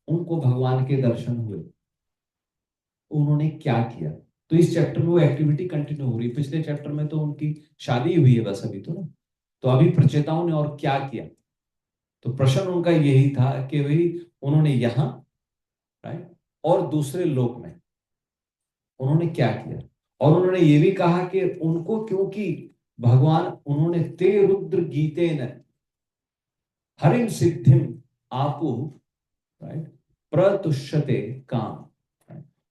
उनको भगवान के दर्शन हुए, उन्होंने क्या किया। तो इस चैप्टर में वो एक्टिविटी कंटिन्यू हो रही है। पिछले चैप्टर में तो उनकी शादी हुई है बस अभी तो ना, तो अभी प्रचेताओं ने और क्या किया। तो प्रश्न उनका यही था कि भाई उन्होंने यहाँ, राइट, और दूसरे लोक में उन्होंने क्या किया, और उन्होंने ये भी कहा कि उनको, क्योंकि भगवान, उन्होंने ते रुद्र गीतेन हरिम सिद्धिम आपु, राइट, प्रतुष्यते काम,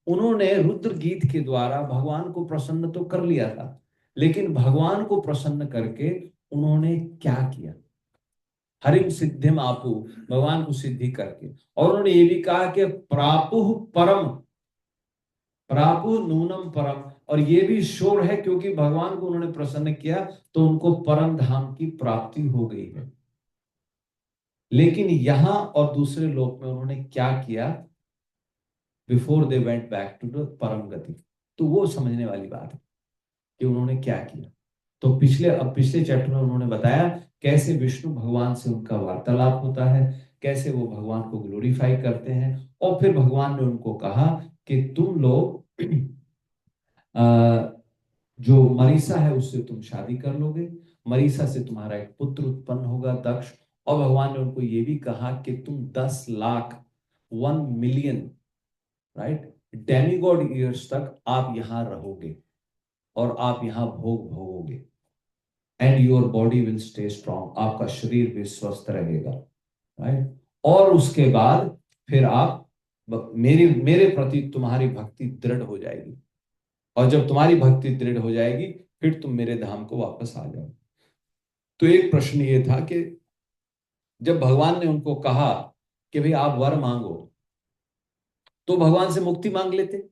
उन्होंने रुद्र गीत के द्वारा भगवान को प्रसन्न तो कर लिया था, लेकिन भगवान को प्रसन्न करके उन्होंने क्या किया? हरिम सिद्धिम आपु, भगवान को सिद्धि करके। और उन्होंने ये भी कहा कि प्रापुः परम, प्रापु नूनम परम, और ये भी श्योर है क्योंकि भगवान को उन्होंने प्रसन्न किया तो उनको परम धाम की प्राप्ति हो गई है। लेकिन यहां और दूसरे लोक में उन्होंने क्या किया before they went back to the param gati, तो वो समझने वाली बात है कि उन्होंने क्या किया। तो पिछले चैप्टर में उन्होंने बताया कैसे विष्णु भगवान से उनका वार्तालाप होता है, कैसे वो भगवान को ग्लोरीफाई करते हैं, और फिर भगवान ने उनको कहा कि तुम लोग जो मरीसा है उससे तुम शादी कर लोगे, मरीसा से तुम्हारा एक पुत्र उत्पन्न होगा, दक्ष। और भगवान ने उनको ये भी कहा कि तुम 10 lakh 1 million, right, demigod years तक आप यहां रहोगे और आप यहां भोग भोगोगे, and your body will stay strong, आपका शरीर भी स्वस्थ रहेगा, राइट। और उसके बाद फिर आप मेरे प्रति तुम्हारी भक्ति दृढ़ हो जाएगी, और जब तुम्हारी भक्ति दृढ़ हो जाएगी फिर तुम मेरे धाम को वापस आ जाओ। तो एक प्रश्न ये था कि जब भगवान ने उनको कहा कि भाई आप वर मांगो, तो भगवान से मुक्ति मांग लेते,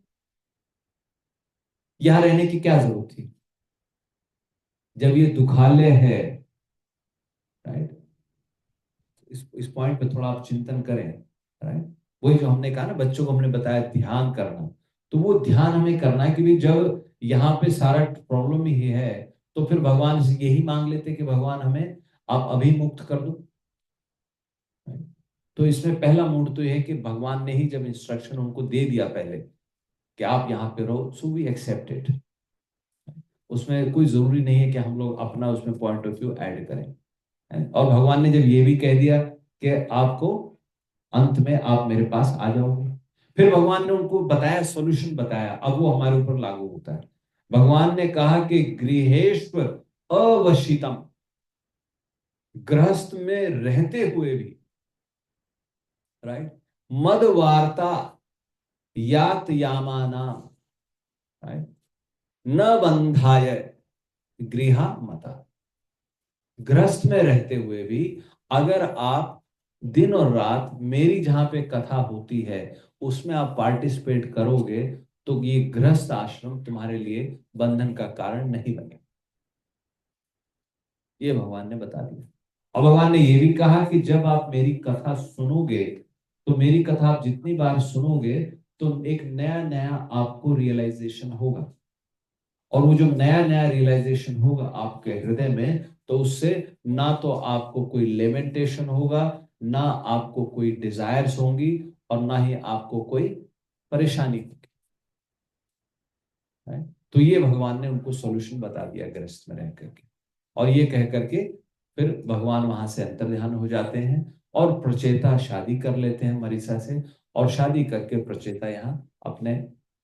यहां रहने की क्या जरूरत थी जब ये दुखालय है, राइट। इस पॉइंट पे थोड़ा आप चिंतन करें, राइट। वही जो हमने कहा ना, बच्चों को हमने बताया ध्यान करना, तो वो ध्यान हमें करना है कि भाई जब यहाँ पे सारा प्रॉब्लम ही है तो फिर भगवान से यही मांग लेते कि भगवान हमें आप अभी मुक्त कर दो। तो इसमें पहला मूड तो यह है कि भगवान ने ही जब इंस्ट्रक्शन उनको दे दिया पहले कि आप यहाँ पे रहो, सो वी एक्सेप्ट इट। उसमें कोई जरूरी नहीं है कि हम लोग अपना उसमें पॉइंट ऑफ व्यू ऐड करें। और भगवान ने जब ये भी कह दिया कि आपको अंत में आप मेरे पास आ जाओगे, फिर भगवान ने उनको बताया, सॉल्यूशन बताया, अब वो हमारे ऊपर लागू होता है। भगवान ने कहा कि गृहेश्वर अवशितम, गृहस्थ में रहते हुए भी, राइट, मद वार्ता यात यामाना, राइट, न बंधाय गृहा मता, गृहस्थ में रहते हुए भी अगर आप दिन और रात मेरी जहां पे कथा होती है उसमें आप पार्टिसिपेट करोगे तो ये गृहस्थ आश्रम तुम्हारे लिए बंधन का कारण नहीं बने, ये भगवान ने बता दिया। और भगवान ने ये भी कहा कि जब आप मेरी कथा सुनोगे, तो मेरी कथा आप जितनी बार सुनोगे तो एक नया नया आपको रियलाइजेशन होगा, और वो जो नया नया रियलाइजेशन होगा आपके हृदय में, तो उससे ना तो आपको कोई लेमेंटेशन होगा, ना आपको कोई डिजायर्स होंगी, और ना ही आपको कोई परेशानी होगी। तो ये भगवान ने उनको सॉल्यूशन बता दिया गृहस्थ में रह करके। और ये कह करके फिर भगवान वहां से अंतर्ध्यान हो जाते हैं और प्रचेता शादी कर लेते हैं मरीसा से, और शादी करके प्रचेता यहाँ अपने,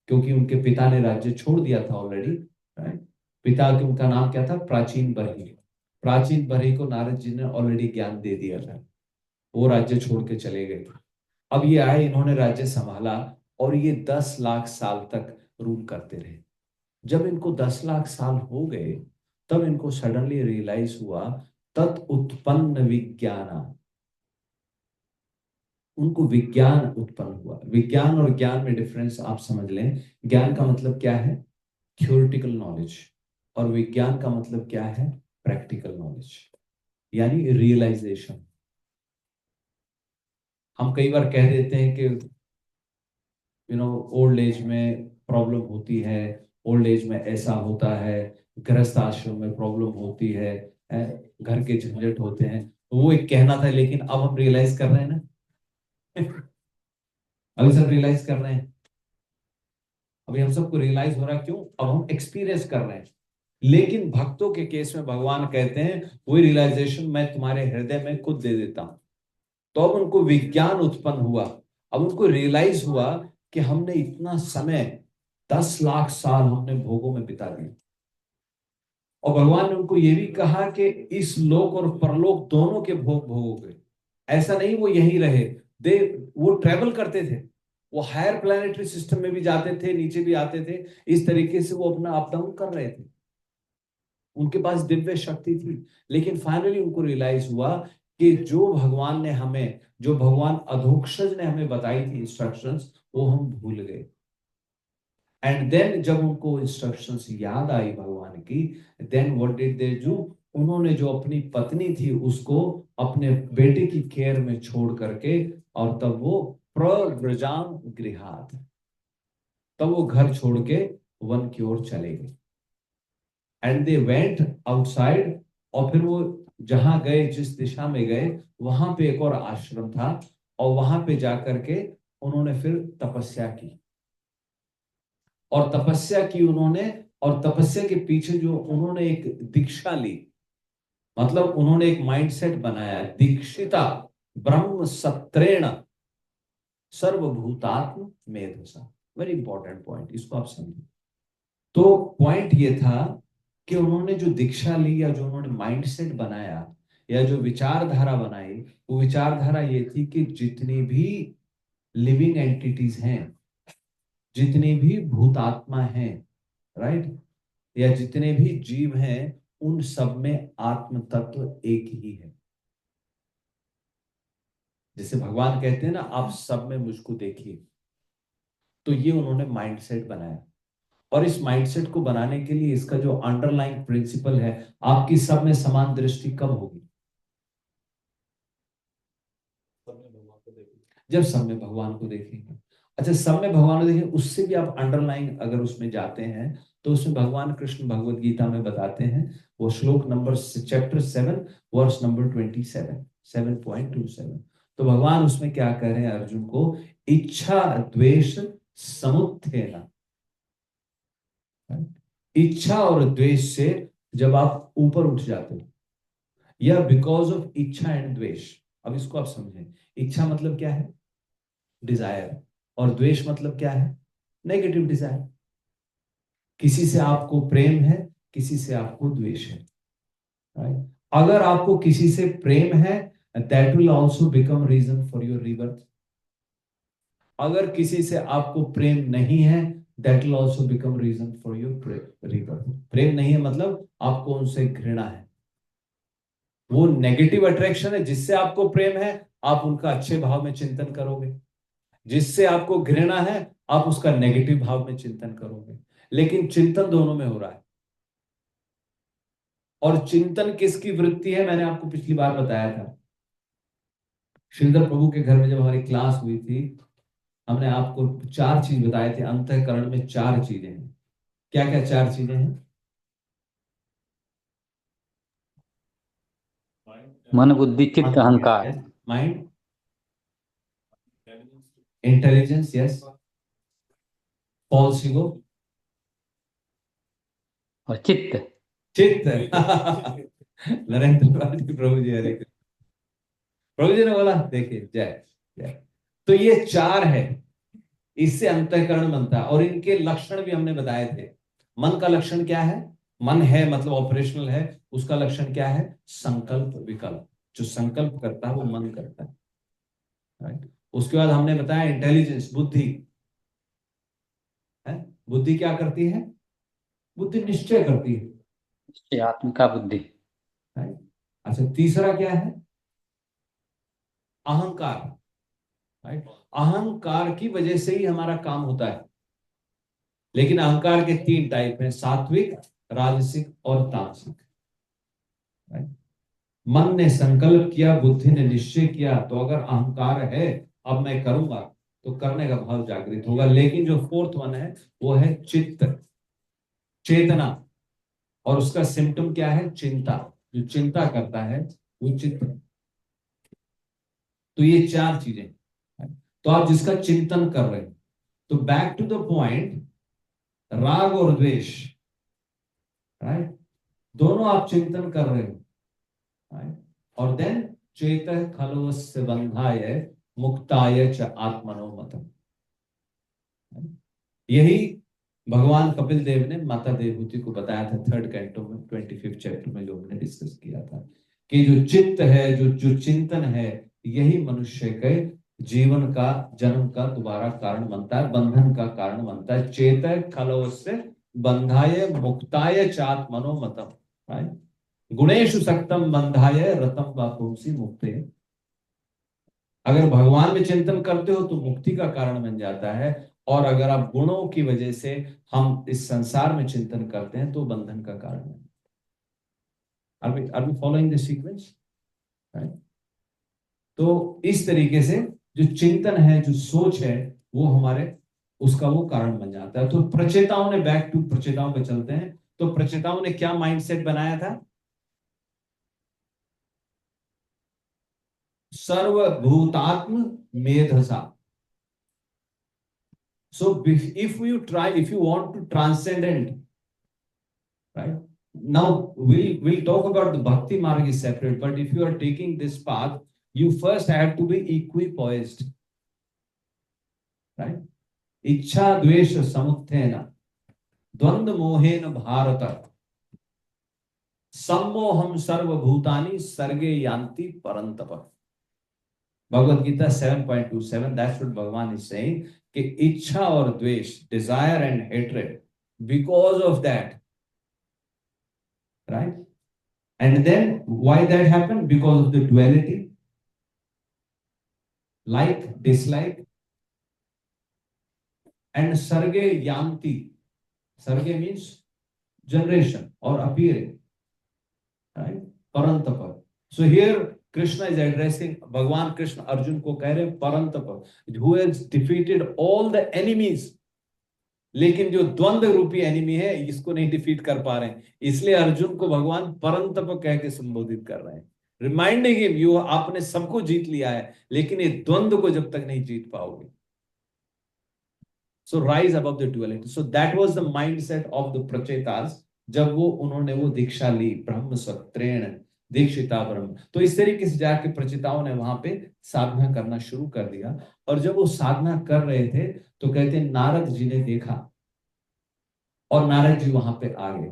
क्योंकि उनके पिता ने राज्य छोड़ दिया था ऑलरेडी, पिता के, उनका नाम क्या था, प्राचीन बरही। प्राचीन बरही को नारद जी ने ऑलरेडी ज्ञान दे दिया था, वो राज्य छोड़ के चले गए थे। अब ये आए, इन्होंने राज्य संभाला, और ये 10 लाख साल तक रूल करते रहे। जब इनको 10 लाख साल हो गए तब इनको सडनली रियलाइज हुआ, तत् उत्पन्न विज्ञाना, उनको विज्ञान उत्पन्न हुआ। विज्ञान और ज्ञान में डिफरेंस आप समझ लें। ज्ञान का मतलब क्या है, थ्योरेटिकल नॉलेज, और विज्ञान का मतलब क्या है, प्रैक्टिकल नॉलेज, यानी रियलाइजेशन। हम कई बार कह देते हैं कि ओल्ड एज में प्रॉब्लम होती है, ओल्ड एज में ऐसा होता है, गृहस्थ आश्रम में प्रॉब्लम होती है, घर के झंझट होते हैं, तो वो एक कहना था। लेकिन अब हम रियलाइज कर रहे हैं ना अभी सब रियलाइज कर रहे हैं, अभी हम सबको रियलाइज हो रहा है। क्यों? अब हम एक्सपीरियंस कर रहे हैं। लेकिन भक्तों के केस में भगवान कहते हैं वही रियलाइजेशन मैं तुम्हारे हृदय में खुद दे देता हूं। तो अब उनको विज्ञान उत्पन्न हुआ, अब उनको रियलाइज हुआ कि हमने इतना समय 10 लाख साल हमने भोगों में बिता दिए। और भगवान ने उनको ये भी कहा कि इस लोक और परलोक दोनों के भोग भोगोगे। ऐसा नहीं वो यहीं रहे, दे वो ट्रेवल करते थे, वो हायर प्लैनेटरी सिस्टम में भी जाते थे, नीचे भी आते थे। इस तरीके से वो अपना अप डाउन कर रहे थे। उनके पास दिव्य शक्ति थी। लेकिन फाइनली उनको रियलाइज हुआ कि जो भगवान ने हमें, जो भगवान अधोक्षज ने हमें बताई थी इंस्ट्रक्शंस, वो हम भूल गए। एंड देन जब उनको इंस्ट्रक्शंस याद आई भगवान की, then what did they do, उन्होंने जो अपनी पत्नी थी उसको अपने बेटे की केयर में छोड़ करके, और तब वो प्रव्रजाम गृहात, तब वो घर छोड़ के वन की ओर चले गए। एंड दे वेंट आउटसाइड, और फिर वो जहां गए, जिस दिशा में गए, वहां पे एक और आश्रम था, और वहां पे जाकर के उन्होंने फिर तपस्या की। और तपस्या की उन्होंने, और तपस्या के पीछे जो उन्होंने एक दीक्षा ली, मतलब उन्होंने एक माइंडसेट बनाया, दीक्षिता ब्रह्म सत्रेण सर्वभूतात्म मेधसा। वेरी इंपॉर्टेंट पॉइंट, इसको आप समझिए। तो पॉइंट ये था कि उन्होंने जो दीक्षा ली, या जो उन्होंने माइंडसेट बनाया, या जो विचारधारा बनाई, वो विचारधारा ये थी कि जितनी भी लिविंग एंटिटीज हैं, जितनी भी भूतात्मा हैं, राइट, या जितने भी जीव हैं, उन सब में आत्म तत्व एक ही है। जैसे भगवान कहते हैं ना, आप सब में मुझको देखिए। तो ये उन्होंने माइंडसेट बनाया। और इस माइंडसेट को बनाने के लिए इसका जो अंडरलाइन प्रिंसिपल है, आपकी सब में समान दृष्टि कब होगी? जब सब में भगवान को देखेंगे। अच्छा, सब में भगवान को देखेंगे, उससे भी आप अंडरलाइन अगर उसमें जाते हैं, तो उसमें भगवान कृष्ण भगवत गीता में बताते हैं, वो श्लोक नंबर चैप्टर 7 वर्स नंबर 27, 7.27। तो भगवान उसमें क्या कह रहे हैं अर्जुन को, इच्छा द्वेष समुत्थेन, इच्छा और द्वेष से जब आप ऊपर उठ जाते हो, या बिकॉज ऑफ इच्छा एंड द्वेष। अब इसको आप समझें, इच्छा मतलब क्या है? डिजायर। और द्वेष मतलब क्या है? Negative desire. किसी से आपको प्रेम है, किसी से आपको द्वेष है, राइट? अगर आपको किसी से प्रेम है, that will also become reason for your rebirth. अगर किसी से आपको प्रेम नहीं है, that will also become reason for your rebirth. प्रेम नहीं है मतलब आपको उनसे घृणा है, वो नेगेटिव अट्रैक्शन है। जिससे आपको प्रेम है, आप उनका अच्छे भाव में चिंतन करोगे। जिससे आपको घृणा है, आप उसका नेगेटिव भाव में चिंतन करोगे। लेकिन चिंतन दोनों में हो रहा है। और चिंतन किसकी वृत्ति है? मैंने आपको पिछली बार बताया था, श्रीधर प्रभु के घर में जब हमारी क्लास हुई थी, हमने आपको 4 चीज बताए थे। अंतःकरण में 4 चीजें हैं। क्या क्या 4 चीजें हैं? मन बुद्धि चित्त अहंकार। Mind, intelligence, yes, false ego, और चित्त। चित्त। नरेंद्र पाल जी, प्रभु जी, हरे कृष्ण। प्रभु जी ने बोला, देखिए, जय जय। तो ये 4 है, इससे अंतःकरण बनता है। और इनके लक्षण भी हमने बताए थे। मन का लक्षण क्या है? मन है मतलब ऑपरेशनल है, उसका लक्षण क्या है? संकल्प विकल्प। जो संकल्प करता है वो मन करता है, राइट? उसके बाद हमने बताया इंटेलिजेंस, बुद्धि है। बुद्धि क्या करती है? बुद्धि निश्चय करती है, आत्मिका बुद्धि। राइट? अच्छा, तीसरा क्या है? अहंकार, राइट? अहंकार की वजह से ही हमारा काम होता है। लेकिन अहंकार के 3 टाइप हैं, सात्विक, राजसिक और तामसिक, राइट? मन ने संकल्प किया, बुद्धि ने निश्चय किया, तो अगर अहंकार है, अब मैं करूंगा, तो करने का भाव जागृत होगा। लेकिन जो 4th वन है, वो है चित्त, चेतना। और उसका सिम्टम क्या है? चिंता। जो चिंता करता है वो चित्त है। तो ये 4 चीजें, तो आप जिसका चिंतन कर रहे हैं, तो बैक टू द पॉइंट, राग और द्वेष, राइट, दोनों आप चिंतन कर रहे हो, राइट? और देन चेतः खलवस्य बंधाय मुक्ताय च आत्मनो मतम्। यही भगवान कपिल देव ने माता देवहूति को बताया था 3rd कैंटो में 25th चैप्टर में, जो हमने डिस्कस किया था कि जो चित्त है, जो चिंतन है, यही मनुष्य के जीवन का, जन्म का दोबारा कारण बनता है, बंधन का कारण बनता है। चेत खलो से बंधाय मुक्ताय चात मनोमतम, राइट? गुणेशु सक्तम बंधाय रतम वापुंसी मुक्ते। अगर भगवान में चिंतन करते हो तो मुक्ति का कारण बन जाता है, और अगर आप गुणों की वजह से हम इस संसार में चिंतन करते हैं तो बंधन का कारण है। Are we following the sequence? Right? तो इस तरीके से जो चिंतन है, जो सोच है, वो हमारे उसका वो कारण बन जाता है। तो प्रचेताओं ने, बैक टू प्रचेताओं पे चलते हैं, तो प्रचेताओं ने क्या माइंडसेट बनाया था? सर्वभूतात्म मेधसा। So if you want to transcendent, right? Now we'll talk about the bhakti marg is separate, but if you are taking this path, you first have to be equipoised, right? इच्छा द्वेष समुत्थेन द्वंद्व मोहेन भारत सम्मोहम सर्वभूतानि सर्गे यान्ति परंतप। Bhagavad Gita 7.27, that's what Bhagavan is saying, कि इच्छा और द्वेष, desire and hatred, because of that, right? And then why that happened? Because of the duality, like, dislike, and sarge yanti. Sarge means generation or appearing, right? Parantapa. So here Krishna is addressing, Bhagwan Krishna Arjun को कह रहे हैं परंतप, who has defeated all the enemies, लेकिन जो द्वंद्व रूपी enemy है इसको नहीं डिफीट कर पा रहे हैं, इसलिए अर्जुन को भगवान परंतप कह के संबोधित कर रहे हैं, रिमाइंडिंग हिम, यू, आपने सबको जीत लिया है, लेकिन ये द्वंद्व को जब तक नहीं जीत पाओगे। So rise above the duality. So that was the mindset of the Prachetas, जब उन्होंने वो दीक्षा ली, ब्रह्म सत्रेण दीक्षिता ब्रह्म। तो इस तरीके से जाके प्रचेताओं ने वहां पे साधना करना शुरू कर दिया, और जब वो साधना कर रहे थे तो कहते हैं नारद जी ने देखा, और नारद जी वहां पे आ गए।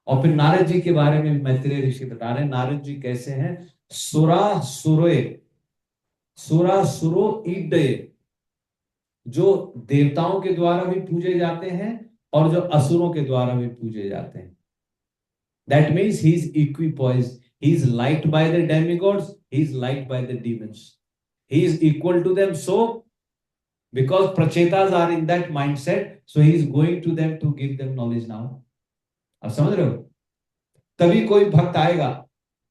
और फिर नारद जी के बारे में मैत्रेय ऋषि बता रहे हैं, नारद जी कैसे हैं? सुरा सुरो ईडये, जो देवताओं के द्वारा भी पूजे जाते हैं और जो असुरों के द्वारा भी पूजे जाते हैं। That means he is equipoised. He is liked by the demigods. He is liked by the demons. He is equal to them. So, because prachetas are in that mindset, so he is going to them to give them knowledge now. आप समझ रहे हो? तभी कोई भक्त आएगा।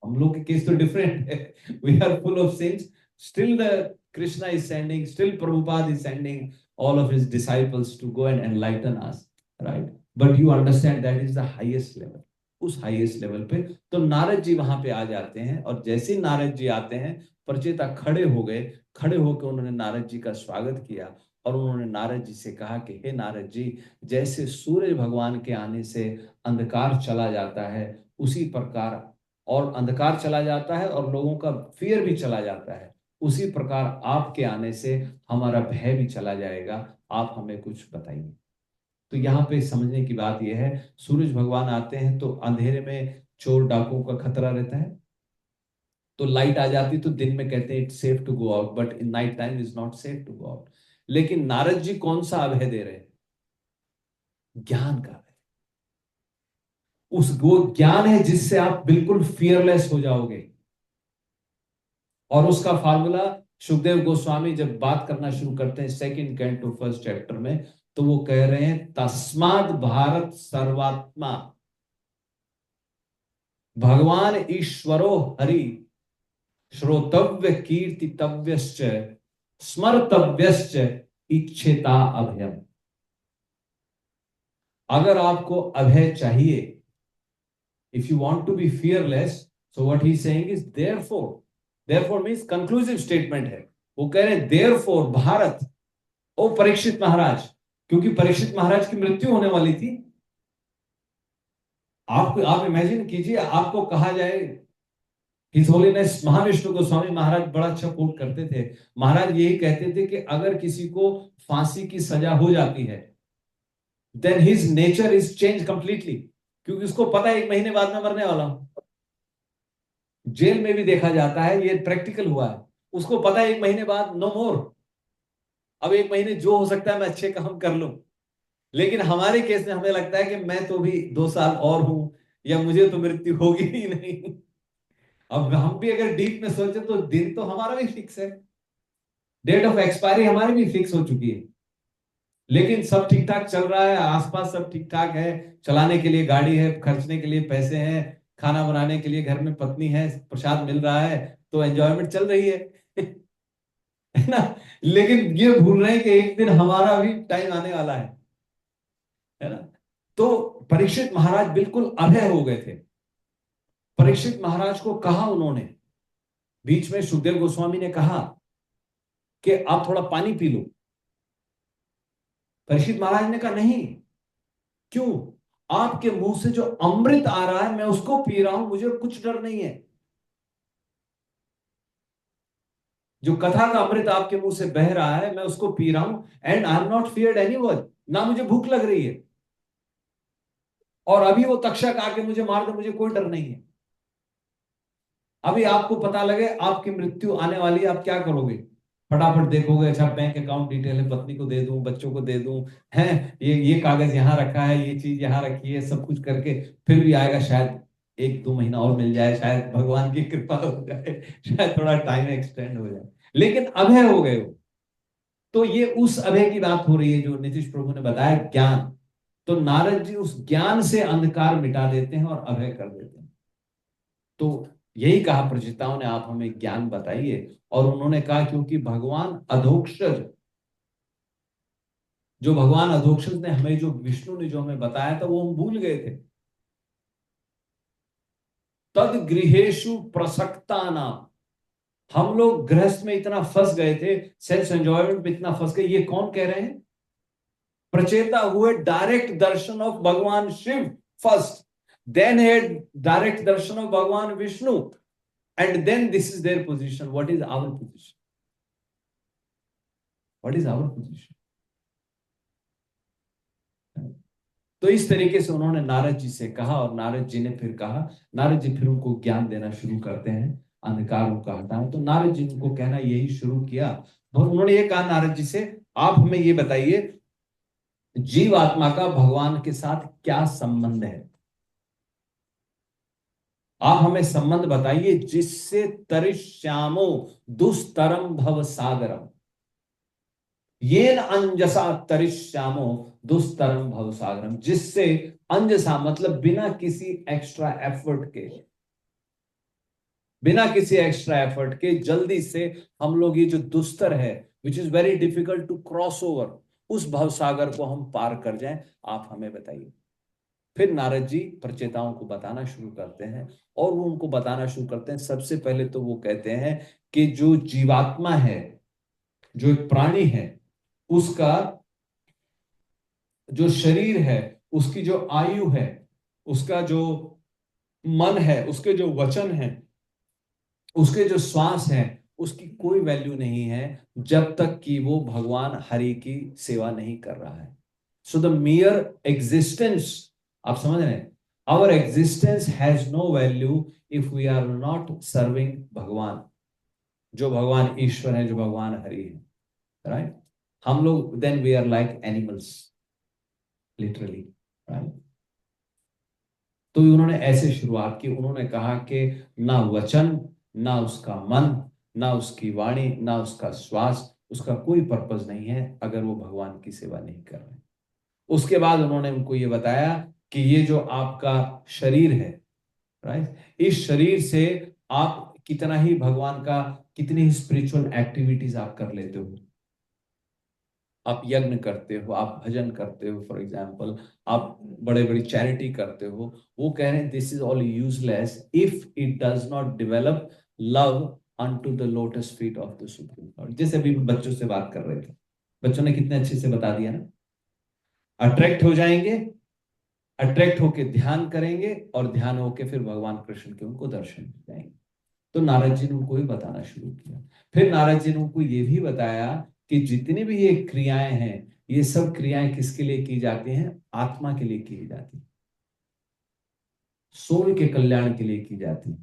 हम लोग के केस तो डिफरेंट है। We are full of sins. Still the Krishna is sending, still Prabhupada is sending all of his disciples to go and enlighten us, right? But you understand that is the highest level. उस highest level पे तो नारद जी वहां पे आ जाते हैं, और जैसे नारद जी आते हैं प्रचेता खड़े हो गए। खड़े होकर उन्होंने नारद जी का स्वागत किया, और उन्होंने नारद जी से कहा कि हे नारद जी, जैसे सूर्य भगवान के आने से अंधकार चला जाता है, उसी प्रकार, और अंधकार चला जाता है और लोगों का फियर भी चला जाता है, उसी प्रकार आपके आने से हमारा भय भी चला जाएगा। आप हमें कुछ बताइए। तो यहाँ पे समझने की बात यह है, सूरज भगवान आते हैं तो अंधेरे में चोर डाकुओं का खतरा रहता है, तो लाइट आ जाती तो दिन में कहते हैं it's safe to go out, but in night time is not safe to go out. लेकिन नारद जी कौन सा अभय दे रहे हैं? ज्ञान का अभय। वो ज्ञान है जिससे आप बिल्कुल फियरलेस हो जाओगे, और उसका फार्मूला सुखदेव गोस्वामी जब बात करना शुरू करते हैं 2nd कैंटो 1st चैप्टर में, तो वो कह रहे हैं तस्माद भारत सर्वात्मा भगवान ईश्वरो हरि श्रोतव्य कीर्तितव्यश्च स्मर्तव्यश्च इच्छेता अभयम। अगर आपको अभय चाहिए, if you want to be fearless, so what he is saying is therefore means conclusive statement है। वो कह रहे हैं देयरफॉर भारत, ओ परीक्षित महाराज, क्योंकि परीक्षित महाराज की मृत्यु होने वाली थी। आप इमेजिन कीजिए, आपको कहा जाए, हिज होलीनेस महाविष्णु गोस्वामी महाराज बड़ा अच्छा कोट करते थे। महाराज यही कहते थे कि अगर किसी को फांसी की सजा हो जाती है then his nature is changed completely, क्योंकि उसको पता है 1 महीने बाद मैं मरने वाला हूं। जेल में भी देखा जाता है, ये प्रैक्टिकल हुआ है, उसको पता है 1 महीने बाद नो मोर, अब 1 महीने जो हो सकता है मैं अच्छे काम कर लूं। लेकिन हमारे केस में हमें लगता है कि मैं तो भी 2 साल और हूं, या मुझे तो मृत्यु होगी ही नहीं। अब हम भी अगर डीप में सोचे तो दिन तो हमारा भी फिक्स है, डेट ऑफ एक्सपायरी हमारी भी फिक्स हो चुकी है, लेकिन सब ठीक ठाक चल रहा है, आसपास सब ठीक ठाक है, चलाने के लिए गाड़ी है, खर्चने के लिए पैसे हैं, खाना बनाने के लिए घर में पत्नी है, प्रसाद मिल रहा है, तो एंजॉयमेंट चल रही है। है ना? लेकिन ये भूल रहे हैं कि एक दिन हमारा भी टाइम आने वाला है ना? तो परीक्षित महाराज बिल्कुल अभय हो गए थे। परीक्षित महाराज को कहा उन्होंने, बीच में सुखदेव गोस्वामी ने कहा कि आप थोड़ा पानी पी लो। परीक्षित महाराज ने कहा नहीं, क्यों? आपके मुंह से जो अमृत आ रहा है मैं उसको पी रहा हूं, मुझे कुछ डर नहीं है। जो कथा का अमृत आपके मुंह से बह रहा है मैं उसको पी रहा हूं, and I am not feared anyone, ना मुझे भूख लग रही है, और अभी वो तक्षक आके मुझे मार दे, मुझे कोई डर नहीं है। अभी आपको पता लगे आपकी मृत्यु आने वाली है, आप क्या करोगे? फटाफट देखोगे, अच्छा बैंक अकाउंट डिटेल है, पत्नी को दे दूं, बच्चों को दे दूं, है ये कागज यहां रखा है, ये चीज यहां रखी है, सब कुछ करके फिर भी आएगा, शायद 1-2 महीना और मिल जाए, शायद भगवान की कृपा हो जाए, शायद थोड़ा टाइम एक्सटेंड हो जाए, लेकिन अभय हो गए हो। तो ये उस अभय की बात हो रही है जो नीतीश प्रभु ने बताया, ज्ञान। तो नारद जी उस ज्ञान से अंधकार मिटा देते हैं और अभय कर देते हैं। तो यही कहा प्रचिताओं ने, आप हमें ज्ञान बताइए। और उन्होंने कहा क्योंकि भगवान अधोक्षज, जो भगवान अधोक्षज ने हमें, जो विष्णु ने जो हमें बताया था, वो हम भूल गए थे। तद गृहेषु प्रसक्ता नाम, हम लोग गृहस्थ में इतना फंस गए थे, सेल्फ एंजॉयमेंट में इतना फंस गए। ये कौन कह रहे हैं? प्रचेता हुए direct darshan of Bhagwan Shiva first, then had direct darshan of Bhagwan Vishnu, and then this is their position. What is our position? What is our position? तो इस तरीके से उन्होंने नारद जी से कहा, और नारद जी ने फिर कहा, नारद जी फिर उनको ज्ञान देना शुरू करते हैं, अंधकार उनका हटाए। तो नारद जी उनको कहना यही शुरू किया, और उन्होंने ये कहा नारद जी से, आप हमें ये बताइए जीव आत्मा का भगवान के साथ क्या संबंध है? आप हमें संबंध बताइए जिससे तरिश्यामो दुस्तरम भव सागरम, येन अंजसा तरिश्यामो दुस्तरम भव सागरम, जिससे अंजसा मतलब बिना किसी एक्स्ट्रा एफर्ट के, बिना किसी एक्स्ट्रा एफर्ट के जल्दी से हम लोग ये जो दुस्तर है, which is very difficult to cross over, उस भव सागर को हम पार कर जाएं, आप हमें बताइए। फिर नारद जी प्रचेताओं को बताना शुरू करते हैं, और वो उनको बताना शुरू करते हैं। सबसे पहले तो वो कहते हैं कि जो जीवात्मा है, जो एक प्राणी है, उसका जो शरीर है, उसकी जो आयु है, उसका जो मन है, उसके जो वचन है, उसके जो श्वास है, उसकी कोई वैल्यू नहीं है जब तक कि वो भगवान हरि की सेवा नहीं कर रहा है। सो द मियर एग्जिस्टेंस, आप समझ रहे हैं, our existence has no value if we are not serving Bhagwan, जो भगवान ईश्वर है, जो भगवान हरि है, राइट? हम लोग then we are like animals, literally, right? तो उन्होंने ऐसे शुरुआत की। उन्होंने कहा कि ना वचन, ना उसका मन, ना उसकी वाणी, ना उसका श्वास, उसका कोई पर्पस नहीं है अगर वो भगवान की सेवा नहीं कर रहे। उसके बाद उन्होंने उनको ये बताया कि ये जो आपका शरीर है, राइट, इस शरीर से आप कितना ही भगवान का, कितनी ही स्पिरिचुअल एक्टिविटीज आप कर लेते हो। आप यज्ञ करते हो, आप भजन करते हो, फॉर एग्जाम्पल आप बड़े बड़ी चैरिटी करते हो, वो कह रहे हैं this is all useless if it does not develop love unto the lotus feet of the supreme Lord. जैसे अभी बच्चों से बात कर रहे थे, बच्चों ने कितने अच्छे से बता दिया ना, अट्रैक्ट हो जाएंगे, अट्रैक्ट होके ध्यान करेंगे, और ध्यान होके फिर भगवान कृष्ण के उनको दर्शन हो जाएंगे। तो नारद जी ने उनको भी बताना शुरू किया। फिर नारद जी ने उनको ये भी बताया कि जितनी भी ये क्रियाएं हैं, ये सब क्रियाएं किसके लिए की जाती हैं? आत्मा के लिए की जाती है, सोल के कल्याण के लिए की जाती है,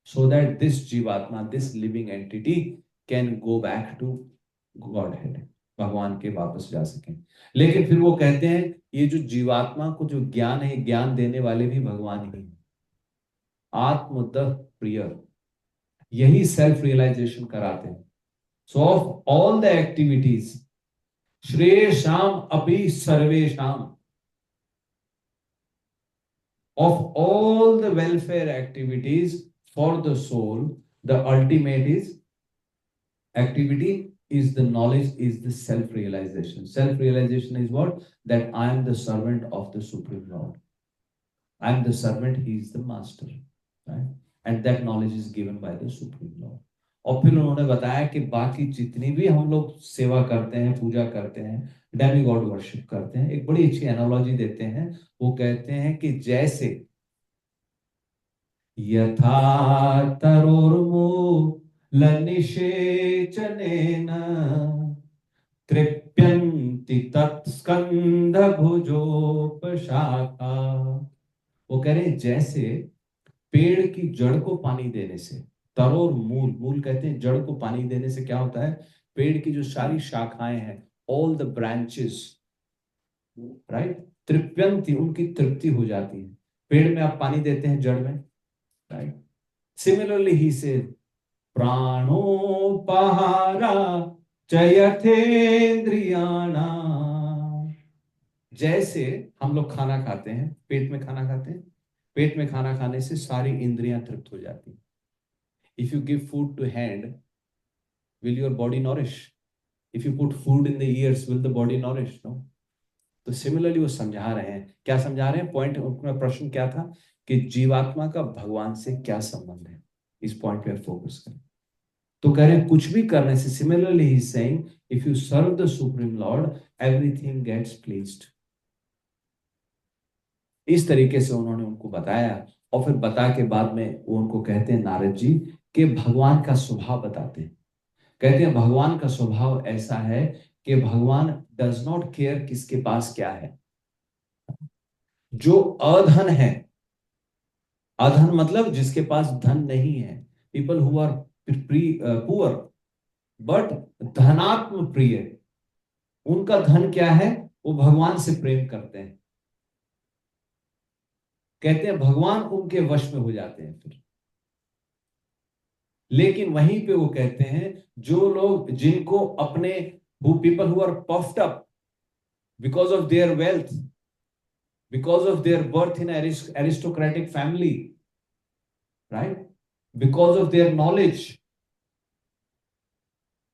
so that this जीवात्मा, this living entity can go back to Godhead, भगवान के वापस जा सकें। लेकिन फिर वो कहते हैं ये जो जीवात्मा को जो ज्ञान है, ज्ञान देने वाले भी भगवान ही हैं। आत्मतः प्रिय, यही सेल्फ रियलाइजेशन कराते हैं। So of all the activities श्रेयसाम अपि सर्वेशाम, of all the welfare activities for the soul, the ultimate is activity is the knowledge, is the self-realization. Self-realization is what? That I am the servant of the Supreme Lord. I am the servant, he is the master. Right? And that knowledge is given by the Supreme Lord. और फिर उन्होंने बताया कि बाकी जितनी भी हम लोग सेवा करते हैं, पूजा करते हैं, डेमी गॉड वर्शिप करते हैं, एक बड़ी अच्छी एनालॉजी देते हैं। वो कहते हैं कि जैसे यथा तरोर्मूलनिषेचनेन तृप्यन्ति तत्स्कन्धभुजोपशाखा। वो कह रहे हैं जैसे पेड़ की जड़ को पानी देने से, तरोर मूल, मूल कहते हैं जड़ को पानी देने से क्या होता है? पेड़ की जो सारी शाखाएं हैं, ऑल द ब्रांचेस, राइट, तृप्यंती, उनकी तृप्ति हो जाती है। पेड़ में आप पानी देते हैं जड़ में, राइट। सिमिलरली ही से प्राणोपहारा चयथेन्द्रियाणा, जैसे हम लोग खाना खाते हैं, पेट में खाना खाते हैं, पेट में खाना खाने से सारी इंद्रियां तृप्त हो जाती हैं। If you give food to hand, will your body nourish? If you put food in the ears, will the body nourish? No. तो सिमिलरली वो समझा रहे हैं, क्या समझा रहे हैं? पॉइंट, उनका प्रश्न क्या था कि जीवात्मा का भगवान से क्या संबंध है, इस पॉइंट पे फोकस करें। तो कह रहे हैं कुछ भी करने से, similarly he is saying if you serve the supreme lord everything gets pleased. इस तरीके से उन्होंने उनको बताया, और फिर बता के बाद में वो उनको कहते हैं नारद जी कि भगवान का स्वभाव बताते हैं। कहते हैं भगवान का स्वभाव ऐसा है कि भगवान डज नॉट केयर किसके पास क्या है। जो अधन है, अधन मतलब जिसके पास धन नहीं है, people who are poor but धनात्म प्रिय, उनका धन क्या है? वो भगवान से प्रेम करते हैं। कहते हैं भगवान उनके वश में हो जाते हैं फिर। लेकिन वहीं पे वो कहते हैं जो लोग, जिनको अपने, people who are puffed up because of their wealth, because of their birth in aristocratic family, right, because of their knowledge,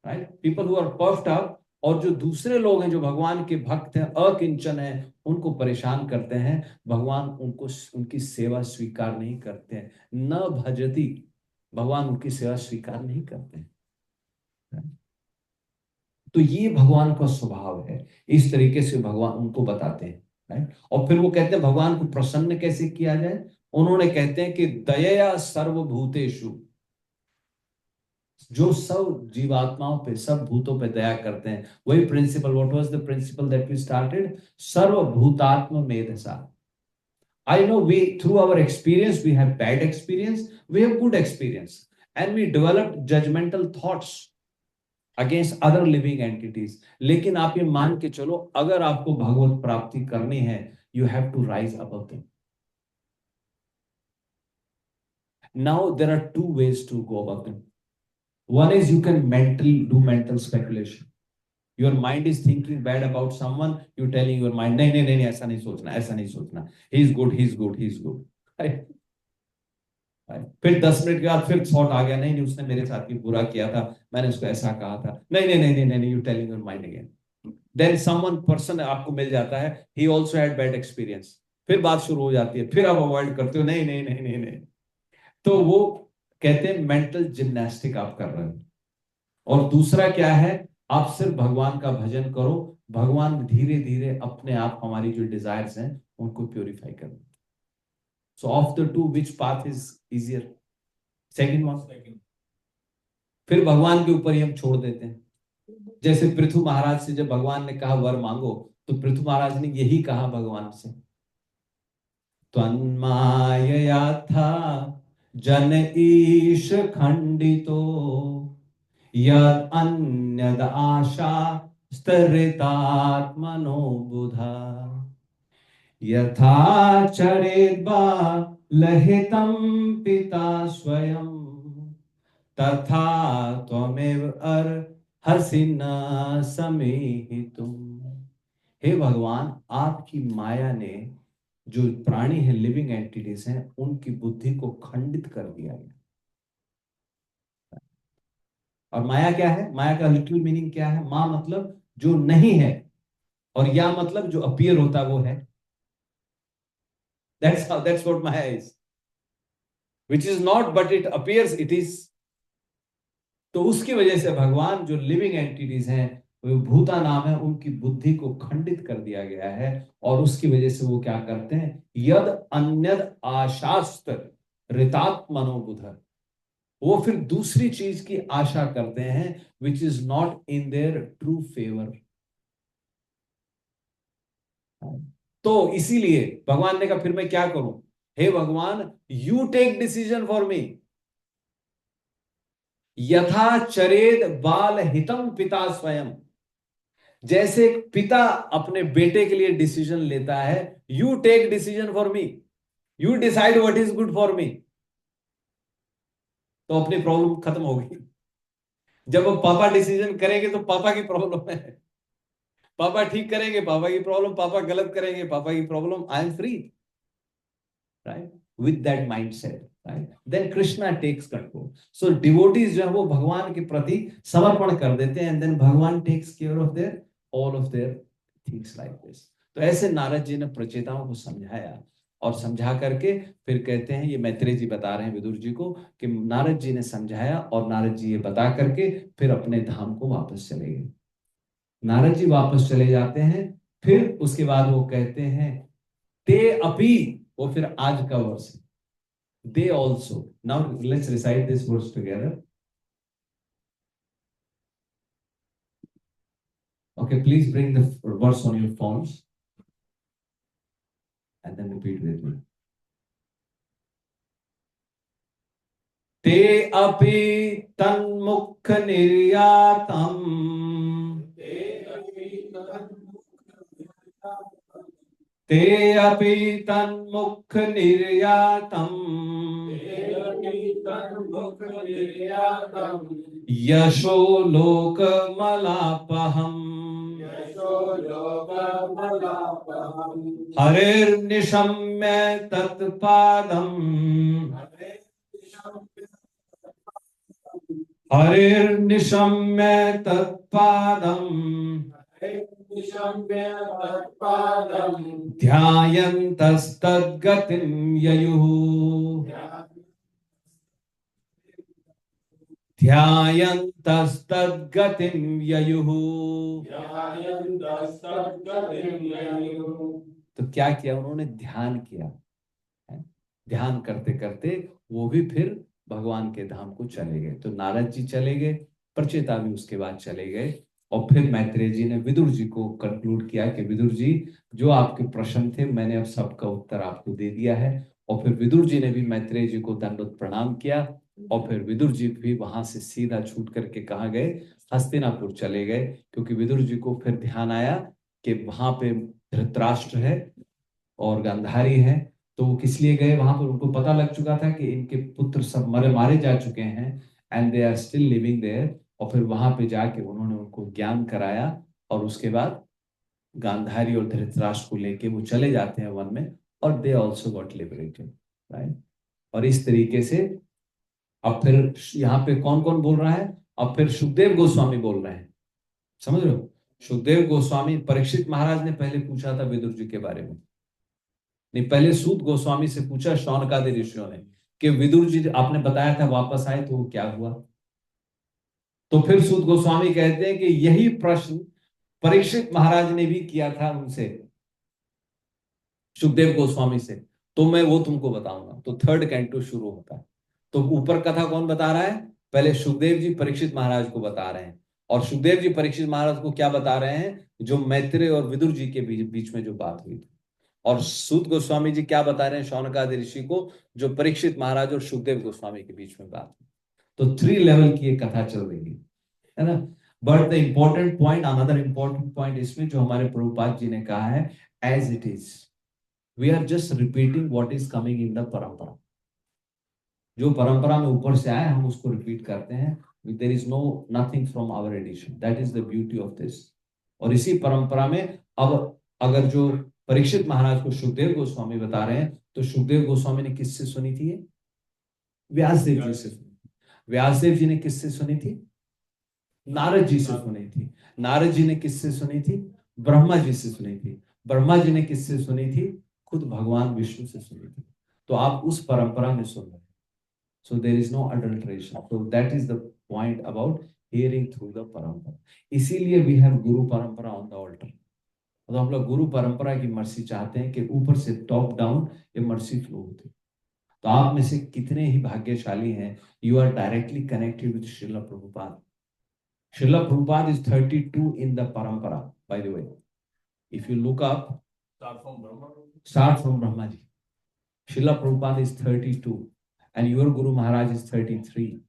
right, people who are puffed up, और जो दूसरे लोग हैं जो भगवान के भक्त हैं, अकिंचन हैं, उनको परेशान करते हैं, भगवान उनको, उनकी सेवा स्वीकार नहीं करते हैं। न भजती, भगवान उनकी सेवा स्वीकार नहीं करते हैं। तो ये भगवान का स्वभाव है, इस तरीके से भगवान उनको बताते हैं, राइट। और फिर वो कहते हैं भगवान को प्रसन्न कैसे किया जाए। उन्होंने कहते हैं कि दया सर्वभूतेषु, जो सब जीवात्माओं पे, सब भूतों पे दया करते हैं। वही principle, what was the principle that we started? सर्वभूतात्म मेधसा। I know we, through our experience, we have bad experience, we have good experience, and we developed judgmental thoughts against other living entities. लेकिन आप ये मान के चलो, अगर आपको भगवत प्राप्ति करनी है, you have to rise above them. Now there are two ways to go above them. One is you can do mental speculation. Your mind is thinking bad about someone, you telling your mind, नहीं नहीं नहीं ऐसा नहीं सोचना, ऐसा नहीं सोचना, he is good, he is good, he is good. फिर 10 मिनट के बाद फिर थॉट आ गया, नहीं नहीं उसने मेरे साथ भी बुरा किया था, मैंने उसको ऐसा कहा था, नहीं नहीं नहीं नहीं नहीं, you telling your mind again. Then someone person आपको मिल जाता है, he also had bad experience, फिर बात शुरू हो जाती है, फिर आप अवॉइड करते हो, नहीं नहीं नहीं नहीं नहीं। तो वो कहते हैं मेंटल जिम्नास्टिक आप कर रहे हो। और दूसरा क्या है? आप सिर्फ भगवान का भजन करो, भगवान धीरे धीरे अपने आप हमारी जो डिजायर्स हैं उनको प्योरीफाई कर देते। सो of the two which path is easier? Second one. फिर भगवान के ऊपर ही हम छोड़ देते हैं। जैसे पृथु महाराज से जब भगवान ने कहा वर मांगो, तो पृथु महाराज ने यही कहा भगवान से, त्वन्मायया था जन ईश खंडितो यद अन्यद आशा स्तरितात्मनो बुधा यथा चरेद्बा लहितं पिता स्वयं तथा त्वमेव अर्हसि न समेहितुम्। हे भगवान, आपकी माया ने जो प्राणी है, लिविंग एंटिटीज हैं, उनकी बुद्धि को खंडित कर दिया गया। और माया क्या है? माया का लिटरल मीनिंग क्या है? माँ मतलब जो नहीं है, और या मतलब जो अपीयर होता वो है। That's what Maya is, which is not but it appears it is. तो उसकी वजह से भगवान जो लिविंग एंटिटीज हैं, वो भूता नाम है, उनकी बुद्धि को खंडित कर दिया गया है, और उसकी वजह से वो क्या करते हैं? यद अन्यद आशास्त ऋतात्मनोबुध, वो फिर दूसरी चीज की आशा करते हैं which is not in their true favour. तो इसीलिए भगवान ने कहा फिर मैं क्या करूं? हे भगवान, you take decision for me. यथा चरेद बाल हितम पिता स्वयं, जैसे एक पिता अपने बेटे के लिए डिसीजन लेता है, you take decision for me, you decide what is good for me. तो अपनी प्रॉब्लम खत्म होगी। जब वो पापा डिसीजन करेंगे तो पापा की प्रॉब्लम है, पापा ठीक करेंगे पापा की प्रॉब्लम, पापा गलत करेंगे पापा की problem. I am free, right, with that mindset, right, then Krishna takes control. So devotees जो है वो भगवान के प्रति समर्पण कर देते हैं, and then Bhagwan takes care of their all of their things like this. तो ऐसे नारद जी ने प्रचेताओं को समझाया, और समझा करके फिर कहते हैं, ये मैत्रेय जी बता रहे हैं विदुर जी को, कि नारद जी ने समझाया, और नारद जी ये बता करके फिर अपने धाम को वापस चले गए। नारद जी वापस चले जाते हैं, फिर उसके बाद वो कहते हैं ते अपि, वो फिर आज का वर्ष है, they also. Now let's recite this verse together. Okay, please bring the verse on your phones and then repeat with me. Te api tanmukh niryatam te api tanmukh niryatam यशो लोकमलापहम् हरिर्निशम्य तत्पादम् हरिर्निशम्य तत्पादम् ध्यायन्तस्तद्गतिं ययुः ध्यायन्तस्तद्गतिं ययुः। तो क्या किया उन्होंने? ध्यान किया। ध्यान करते करते वो भी फिर भगवान के धाम को चले गए। तो नारद जी चले गए, प्रचेता भी उसके बाद चले गए, और फिर मैत्रेय जी ने विदुर जी को कंक्लूड किया कि विदुर जी, जो आपके प्रश्न थे मैंने अब सबका उत्तर आपको दे दिया है। और फिर विदुर जी ने भी मैत्रेय जी को दंडवत प्रणाम किया, और फिर विदुर जी भी वहां से सीधा छूट करके कहाँ गए? हस्तिनापुर चले गए, क्योंकि विदुर जी को फिर ध्यान आया कि वहां पे धृतराष्ट्र है और गांधारी है। तो वो किस लिए गए वहां पर? उनको पता लग चुका था कि इनके पुत्र सब मारे जा चुके हैं, and they are still living there. और फिर वहां पे जाके उन्होंने उनको ज्ञान कराया, और उसके बाद गांधारी और धृतराष्ट्र को लेके वो चले जाते हैं वन में, और they also got liberated, right. और इस तरीके से अब फिर यहाँ पे कौन कौन बोल रहा है? अब फिर सुखदेव गोस्वामी बोल रहे हैं, समझ रहे हो? सुखदेव गोस्वामी, परीक्षित महाराज ने पहले पूछा था विदुर जी के बारे में, नहीं, पहले सूत गोस्वामी से पूछा शौनकादि ऋषियों ने कि विदुर जी आपने बताया था वापस आए, तो वो क्या हुआ? तो फिर सूत गोस्वामी कहते हैं कि यही प्रश्न परीक्षित महाराज ने भी किया था उनसे, सुखदेव गोस्वामी से, तो मैं वो तुमको बताऊंगा। तो थर्ड कैंटो शुरू होता है। तो ऊपर कथा कौन बता रहा है? पहले सुखदेव जी परीक्षित महाराज को बता रहे हैं, और सुखदेव जी परीक्षित महाराज को क्या बता रहे हैं, जो मैत्रेय और विदुर जी के बीच में जो बात हुई थी। और सूत गोस्वामी जी क्या बता रहे हैं शौनकादि ऋषि को, जो परीक्षित महाराज और सुखदेव गोस्वामी के बीच में बात हुई। तो 3 लेवल की ये कथा चल रही है ना। But the important point, another important point इसमें जो हमारे प्रभुपाद जी ने कहा है, as it is, we are just repeating what is coming in the parampara. जो परंपरा में ऊपर से आए हम उसको रिपीट करते हैं। There is no nothing from our addition, that is the beauty of this. और इसी परंपरा में अब अगर जो परीक्षित महाराज को सुखदेव गोस्वामी बता रहे हैं, तो सुखदेव गोस्वामी ने किससे सुनी थी ये? व्यासदेव जी से सुनी। व्यासदेव जी ने किससे सुनी थी? नारद जी से सुनी थी। नारद जी ने किससे सुनी थी? ब्रह्मा जी से सुनी थी। ब्रह्मा जी ने किससे सुनी थी? खुद भगवान विष्णु से सुनी थी। तो आप उस परंपरा में सुन रहे हैं। So there is no adulteration. So that is the point about hearing through the parampara. इसीलिए we have गुरु परंपरा on the altar. तो हम लोग गुरु परंपरा की मर्सी चाहते हैं कि ऊपर से टॉप डाउन ये मर्सी फ्लो होती है। तो आप में से कितने ही भाग्यशाली हैं, you are directly connected with Srila Prabhupada. Srila Prabhupada is 32 in the parampara, by the way. If you look up, start from Brahma ji. Srila Prabhupada is 32 and your Guru Maharaj is 33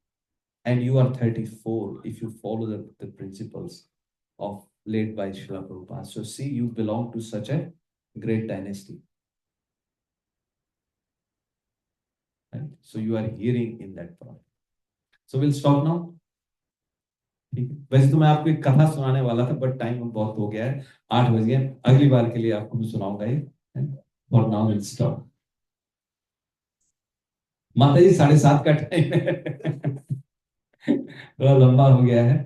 and you are 34 if you follow the principles of laid by Srila Prabhupada. So see, you belong to such a great dynasty. Right? So you are hearing in that part. So we'll stop now. ठीक है, वैसे तो मैं आपको एक कथा सुनाने वाला था, बट टाइम बहुत हो गया है, 8 बज गए। अगली बार के लिए आपको मैं सुनाऊंगा ये। For now will stop. माता जी 7:30 का टाइम है, थोड़ा लंबा हो गया है।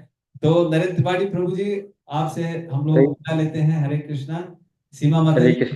तो नरेंद्र त्रिपाठी प्रभु जी, आपसे हम लोग विदा लेते हैं। हरे कृष्णा। सीमा माता हरे जी कृष्ण।